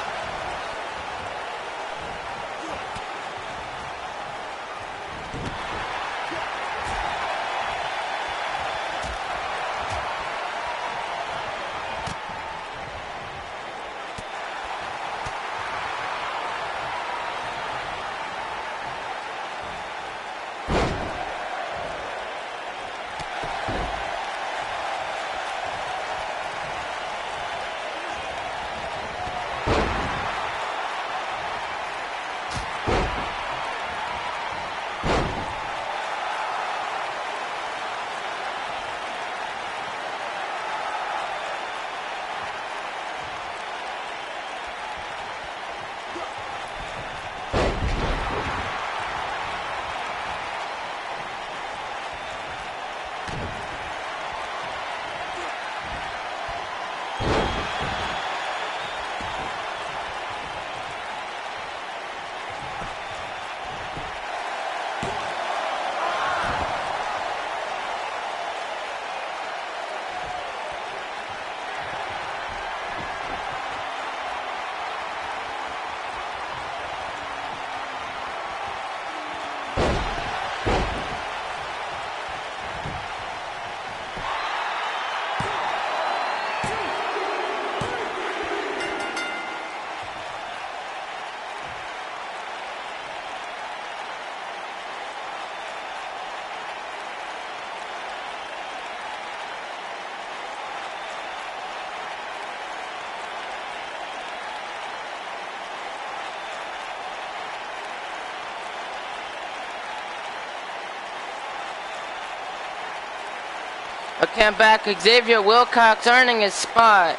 Speaker 1: Okay, I'm back. Xavier Wilcox earning his spot.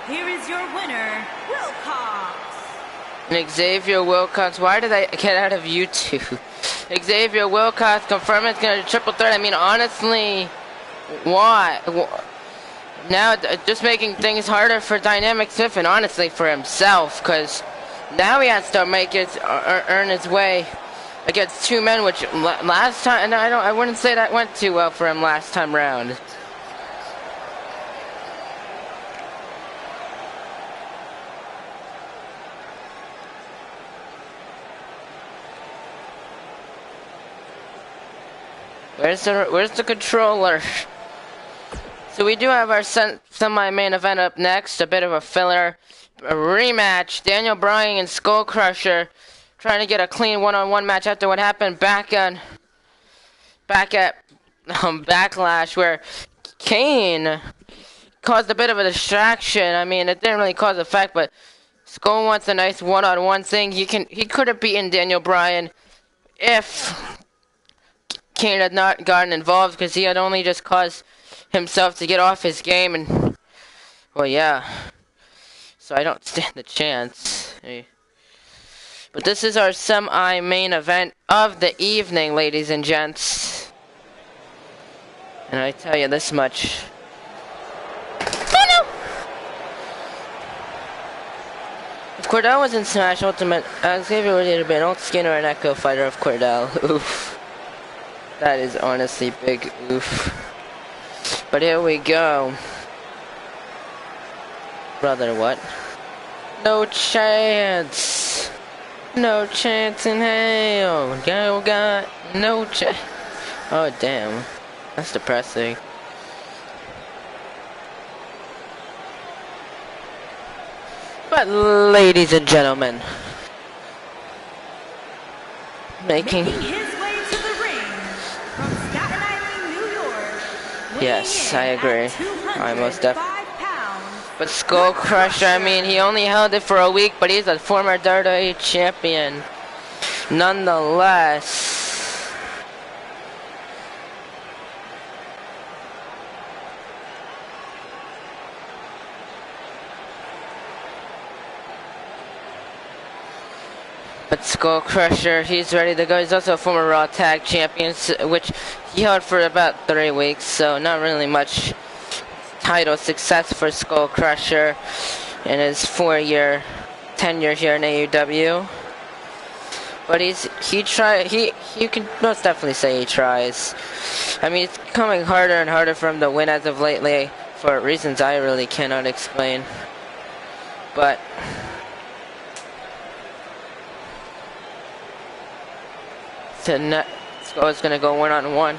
Speaker 2: Here is your winner, Wilcox.
Speaker 1: And Xavier Wilcox, why did I get out of YouTube? Xavier Wilcox confirmed it's going to triple threat. I mean, honestly, why? Now, just making things harder for Dynamic Smith and honestly for himself, because now he has to make it earn his way against two men, which last time, and I wouldn't say that went too well for him last time round. Where's the controller? So we do have our semi-main event up next, a bit of a filler, a rematch. Daniel Bryan and Skull Crusher trying to get a clean one-on-one match after what happened back at Backlash, where Kane caused a bit of a distraction. I mean, it didn't really cause effect, but Skull wants a nice one-on-one thing. He could have beaten Daniel Bryan if Kane had not gotten involved, because he had only just caused himself to get off his game, and well, yeah, so I don't stand a chance. But this is our semi-main event of the evening, ladies and gents, and I tell you this much. Oh no! If Cordell was in Smash Ultimate, Xavier would have been Old Skinner and Echo Fighter of Cordell. Oof. That is honestly big oof. But here we go. Brother, what? No chance. No chance in hell. You got no chance. Oh, damn. That's depressing. But ladies and gentlemen, making
Speaker 2: his way to the ring from Staten Island, New York.
Speaker 1: Yes, I agree. I most definitely. But Skull Crusher, I mean, he only held it for a week, but he's a former WWE champion. Nonetheless. But Skull Crusher, he's ready to go. He's also a former Raw Tag Champion, which he held for about 3 weeks, so not really much title success for Skull Crusher in his 4-year tenure here in AEW. But you can most definitely say he tries. I mean, it's becoming harder and harder for him to win as of lately for reasons I really cannot explain. But Skull is going to go one-on-one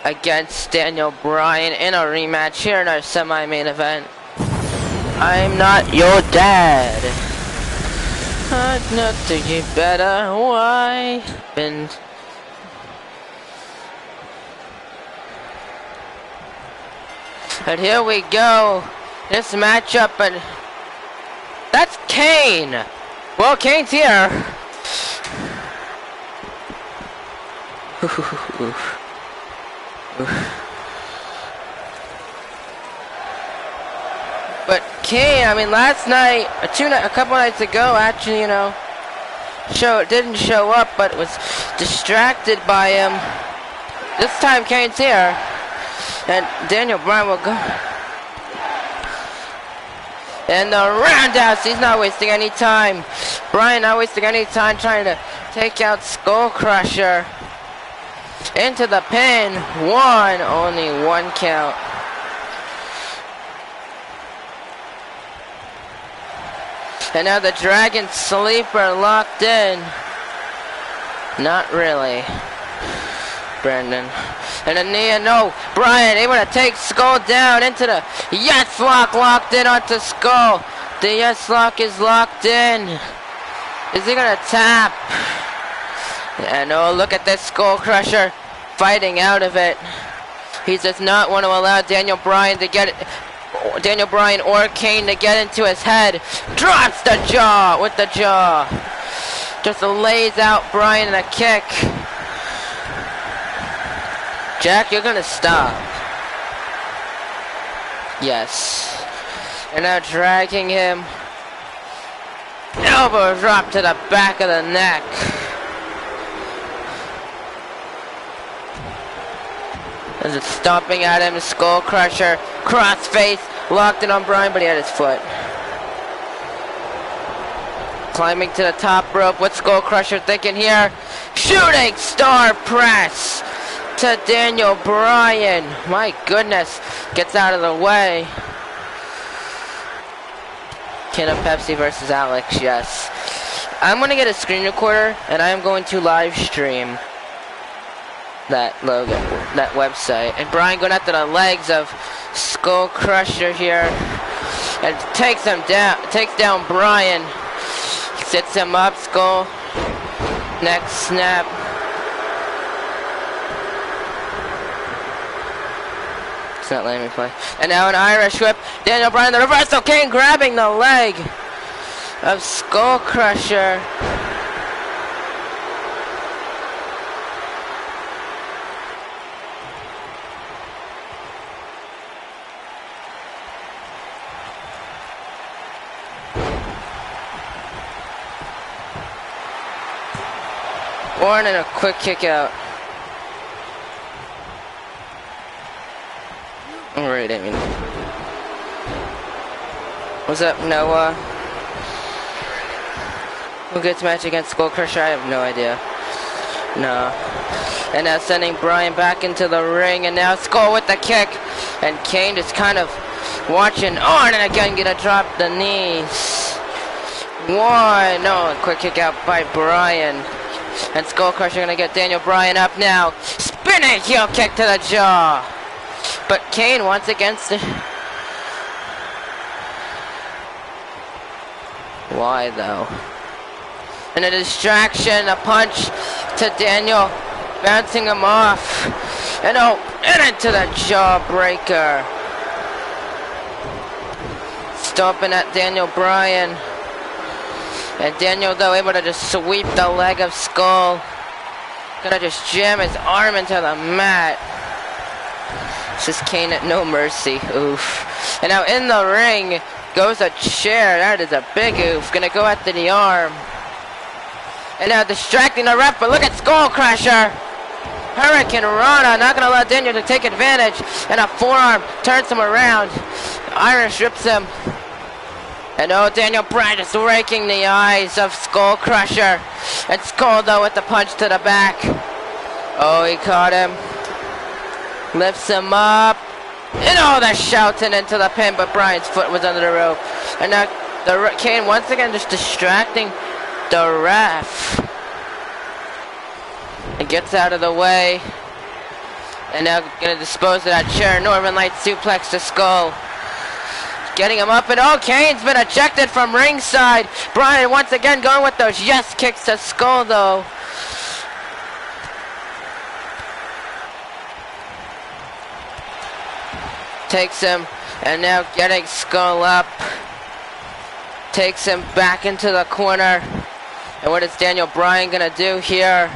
Speaker 1: against Daniel Bryan in a rematch here in our semi-main event. I'm not your dad. I'd not to you better. Why? And here we go. This matchup, and that's Kane. Well, Kane's here. But Kane, I mean, last night, a couple nights ago, actually, you know, didn't show up, but was distracted by him. This time, Kane's here, and Daniel Bryan will go. And the roundhouse, he's not wasting any time. Bryan not wasting any time trying to take out Skull Crusher. Into the pin, only one count. And now the Dragon Sleeper locked in. Not really, Brandon. And a knee, no, Bryan able to take Skull down into the yes lock, locked in onto Skull. The yes lock is locked in. Is he gonna tap? And oh, look at this Skull Crusher fighting out of it. He does not want to allow Daniel Bryan or Kane to get into his head. Drops the jaw with the jaw. Just lays out Bryan in a kick. Jack, you're gonna stop. Yes. And now dragging him. Elbow drop to the back of the neck. As it's stomping at him, skull crusher, cross face, locked in on Bryan, but he had his foot. Climbing to the top rope, what's skull crusher thinking here? Shooting star press to Daniel Bryan. My goodness, gets out of the way. Can of Pepsi versus Alex, yes. I'm gonna get a screen recorder and I'm going to live stream that logo, that website. And Bryan going after the legs of Skull Crusher here and takes him down, takes down Bryan, sits him up, Skull, neck snap. It's not letting me play. And now an Irish whip. Daniel Bryan, the reversal. Kane grabbing the leg of Skull Crusher. Warren and a quick kick out. Alright, I mean. What's up, Noah? Who gets match against Skull Crusher? I have no idea. No. And now sending Bryan back into the ring, and now Skull with the kick. And Kane just kind of watching. Oh, and then again gonna drop the knees. One. No, a quick kick out by Bryan. And Skull Crusher gonna get Daniel Bryan up now. Spinning heel kick to the jaw. But Kane once against it. Why though? And a distraction, a punch to Daniel, bouncing him off. And oh, and into the jawbreaker. Stomping at Daniel Bryan. And Daniel though able to just sweep the leg of Skull. Gonna just jam his arm into the mat. This is Kane at no mercy. Oof. And now in the ring goes a chair. That is a big oof. Gonna go after the arm. And now distracting the ref, but look at Skull Crusher. Hurricane Rana, not gonna allow Daniel to take advantage. And a forearm turns him around. Irish rips him. And oh, Daniel Bryan is raking the eyes of Skull Crusher. And Skull though with the punch to the back. Oh, he caught him. Lifts him up. And oh, they're shouting into the pin, but Bryan's foot was under the rope. And now Kane once again just distracting the ref. And gets out of the way. And now gonna dispose of that chair. Northern Light suplex to Skull. Getting him up, and oh, Kane's been ejected from ringside. Bryan once again going with those yes kicks to Skull though. Takes him, and now getting Skull up. Takes him back into the corner. And what is Daniel Bryan gonna do here?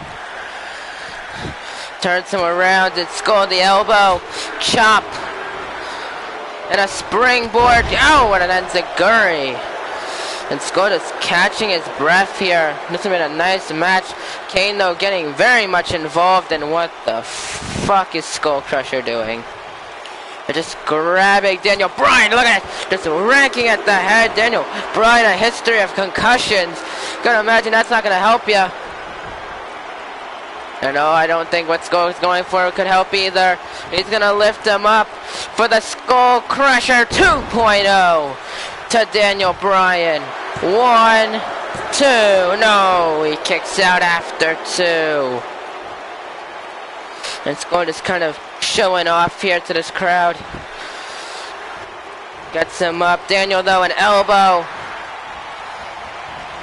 Speaker 1: Turns him around, and Skull the elbow. Chop. And a springboard. Oh, what an enziguri. And Skull is catching his breath here. This has been a nice match. Kane, though, getting very much involved in what the fuck is Skull Crusher doing? They're just grabbing Daniel Bryan. Look at it. Just ranking at the head. Daniel Bryan, a history of concussions. Gotta imagine that's not gonna help you. And no, I don't think what Skull is going for could help either. He's gonna lift him up for the Skull Crusher 2.0 to Daniel Bryan. 1, 2. No, he kicks out after 2. And Skull is kind of showing off here to this crowd. Gets him up. Daniel though, an elbow.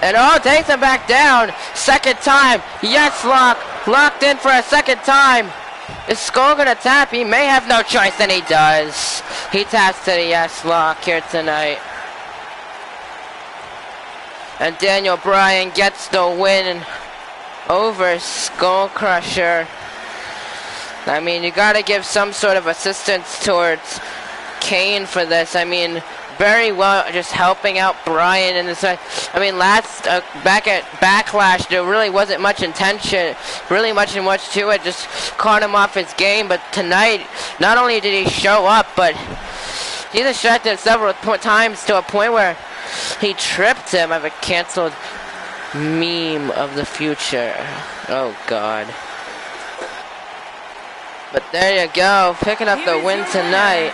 Speaker 1: And oh, takes him back down. Second time. Yes, lock. Locked in for a second time. Is Skull gonna tap? He may have no choice, and he does. He taps to the yes lock here tonight. And Daniel Bryan gets the win over Skull Crusher. I mean, you gotta give some sort of assistance towards Kane for this. I mean, very well just helping out Bryan in this. I mean, back at Backlash, there really wasn't much intention, really much to it. Just caught him off his game. But tonight, not only did he show up, but he distracted several times to a point where he tripped him. I have a canceled meme of the future. Oh, God. But there you go, picking up the win tonight.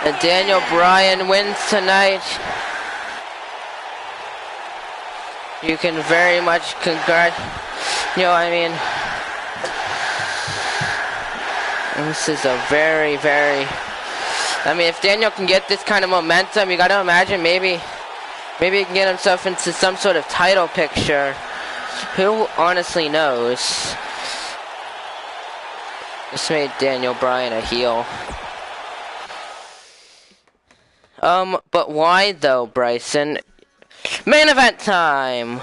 Speaker 1: And Daniel Bryan wins tonight. You can very much I mean, this is a very, I mean, if Daniel can get this kind of momentum, you gotta imagine maybe he can get himself into some sort of title picture. Who honestly knows? This made Daniel Bryan a heel. But why though, Bryson? Main event time!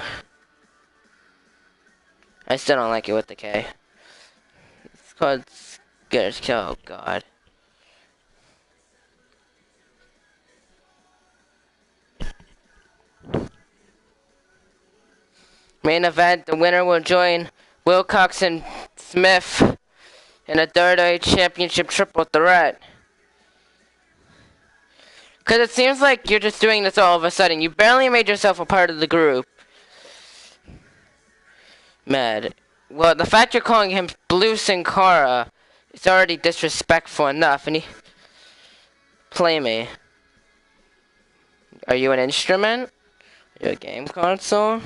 Speaker 1: I still don't like it with the K. It's called oh God. Main event, the winner will join Wilcox and Smith in a WWE Championship triple threat. Because it seems like you're just doing this all of a sudden. You barely made yourself a part of the group. Mad. Well, the fact you're calling him Blue Sin Cara is already disrespectful enough. And play me. Are you an instrument? Are you a game console?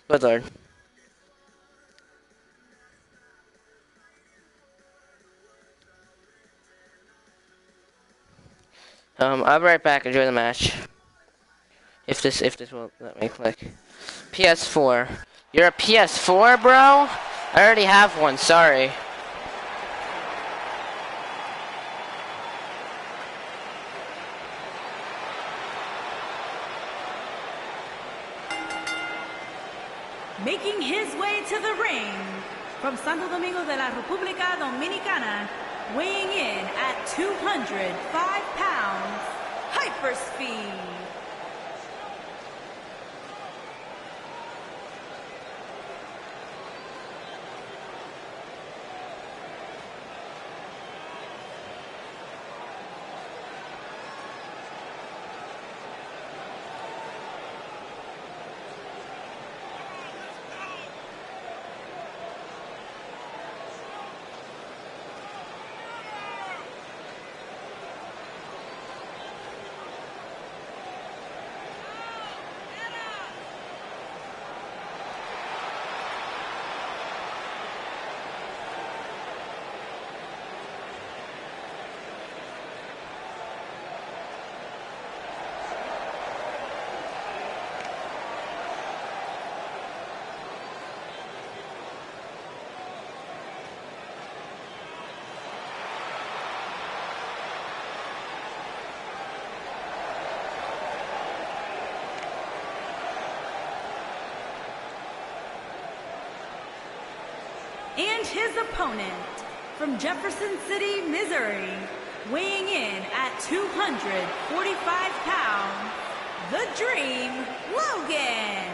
Speaker 1: Good Lord. I'll be right back. Enjoy the match. If this will let me click. PS4. You're a PS4, bro? I already have one. Sorry.
Speaker 2: Making his way to the ring from Santo Domingo de la República Dominicana, weighing in at 205 pounds, Hyperspeed. And his opponent from Jefferson City, Missouri, weighing in at 245 pounds, the Dream, Logan.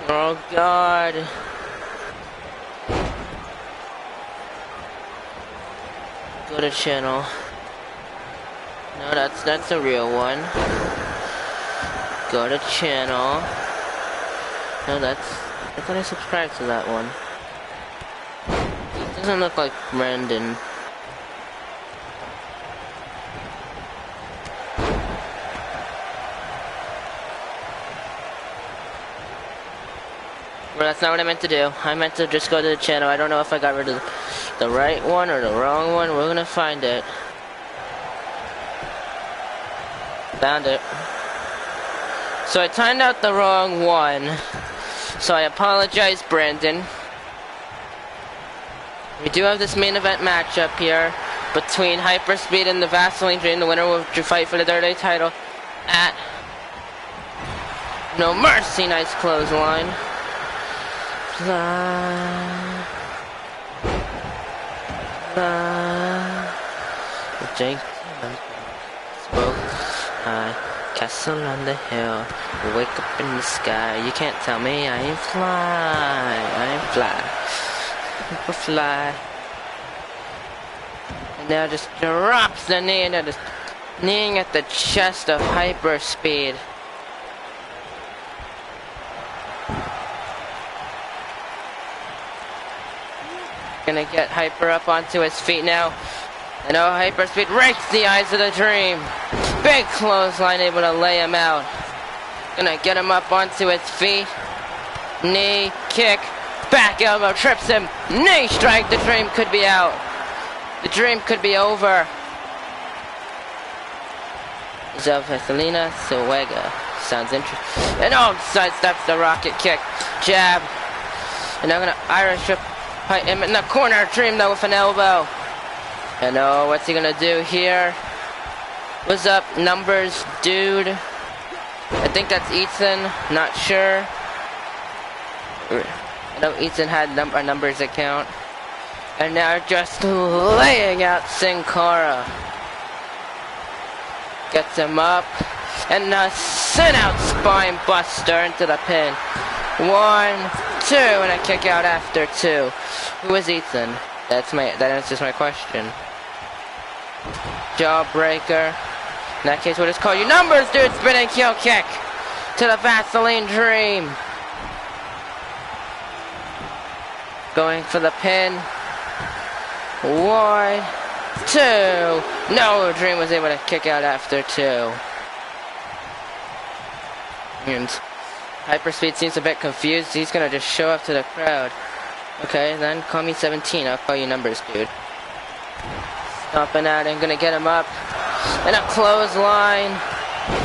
Speaker 1: Oh God. Go to channel. No, that's a real one. Go to channel. No, I thought I subscribed to that one. It doesn't look like Brandon. Well, that's not what I meant to do. I meant to just go to the channel. I don't know if I got rid of the right one or the wrong one. We're gonna find it. Found it. So I timed out the wrong one. So I apologize, Brandon. We do have this main event matchup here between Hyperspeed and the Vaseline Dream. The winner will fight for the WWE title at No Mercy. Nice clothesline. Jake spoke. Castle on the hill. Wake up in the sky. You can't tell me I ain't fly. I ain't fly. Fly. And now just drops the knee and just kneeing at the chest of Hyperspeed. Gonna get Hyper up onto his feet now. And oh, Hyperspeed rakes the eyes of the Dream. Big clothesline, able to lay him out. Gonna get him up onto his feet. Knee, kick, back elbow, trips him. Knee strike, the Dream could be out. The Dream could be over. Zelvaselina Suega. Sounds interesting. And oh, sidesteps the rocket kick. Jab. And now gonna Irish whip him in the corner. Dream though with an elbow. And oh, what's he gonna do here? What's up, numbers, dude? I think that's Ethan, not sure. I know Ethan had a numbers account. And now just laying out Sin Cara. Gets him up. And a send out spine buster into the pin. 1, 2, and a kick out after 2. Who is Ethan? That answers my question. Jawbreaker. In that case, we'll just call you numbers, dude. Spinning heel kick to the Vaseline Dream. Going for the pin. 1, 2. No, Dream was able to kick out after 2. And Hyperspeed seems a bit confused. He's gonna just show up to the crowd. Okay, then call me 17. I'll call you numbers, dude. Stomping at him, gonna get him up. And a clothesline.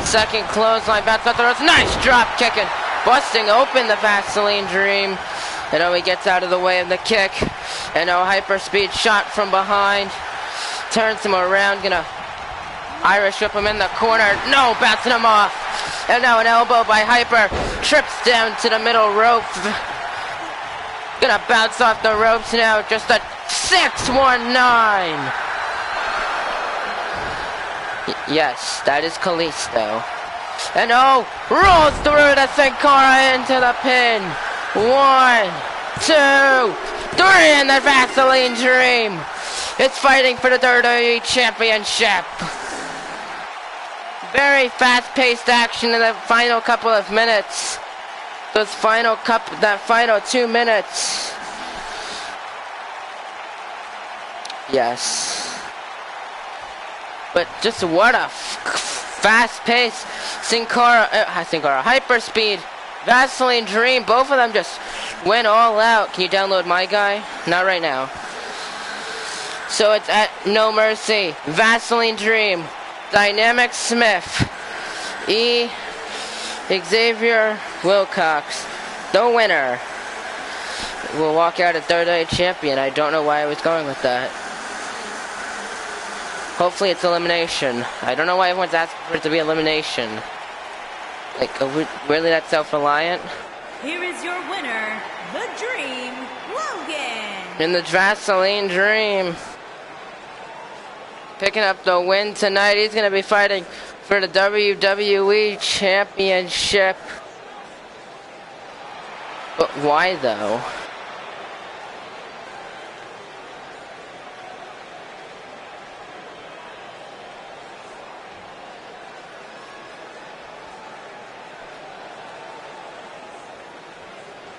Speaker 1: Second clothesline, bats off the ropes. Nice drop kicking. Busting open the Vaseline Dream. And oh, he gets out of the way of the kick. And oh, Hyperspeed shot from behind. Turns him around, gonna Irish whip him in the corner. No, bouncing him off. And now an elbow by Hyper. Trips down to the middle rope. Gonna bounce off the ropes now. Just a 619. Yes, that is Kalisto. And oh, rolls through the Sin Cara into the pin. 1, 2, 3, and the Vaseline Dream is fighting for the WWE Championship. Very fast-paced action in the final couple of minutes. That final 2 minutes. Yes. But just what a fast-paced Sin Cara, Hyperspeed, Vaseline Dream. Both of them just went all out. Can you download my guy? Not right now. So it's at No Mercy, Vaseline Dream, Dynamic Smith, Xavier Wilcox, the winner, will walk out as WWE champion. I don't know why I was going with that. Hopefully it's elimination. I don't know why everyone's asking for it to be elimination. Like, are we really that self-reliant?
Speaker 2: Here is your winner, the Dream, Logan.
Speaker 1: In the Vaseline Dream. Picking up the win tonight. He's going to be fighting for the WWE Championship. But why though?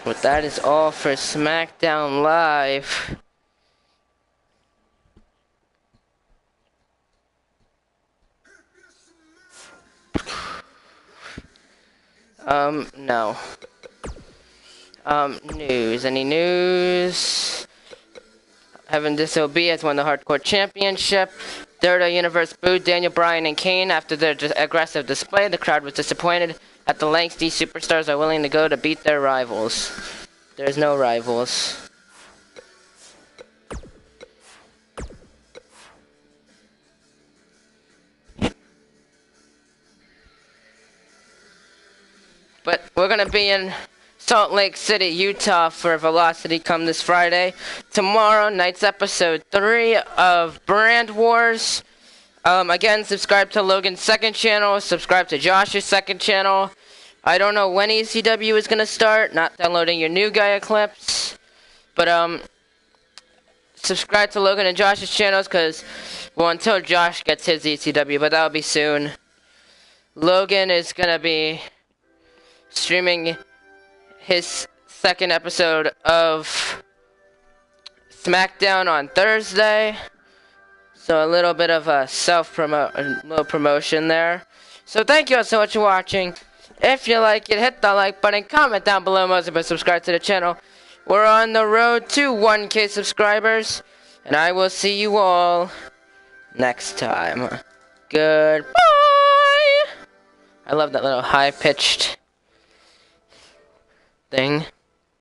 Speaker 1: But that is all for SmackDown Live. No. News. Any news? Heaven Disobey has won the Hardcore Championship. WWE booed Daniel Bryan and Kane after their aggressive display. The crowd was disappointed at the lengths these superstars are willing to go to beat their rivals. There's no rivals. But we're going to be in Salt Lake City, Utah for Velocity come this Friday. Tomorrow night's episode 3 of Brand Wars. Again, subscribe to Logan's second channel. Subscribe to Josh's second channel. I don't know when ECW is going to start. Not downloading your new Gaia clips. But, subscribe to Logan and Josh's channels because, well, until Josh gets his ECW, but that'll be soon. Logan is going to be streaming his second episode of SmackDown on Thursday. So a little bit of a little promotion there. So thank you all so much for watching. If you like it, hit the like button, comment down below, most but subscribe to the channel. We're on the road to 1K subscribers, and I will see you all next time. Goodbye. I love that little high-pitched thing.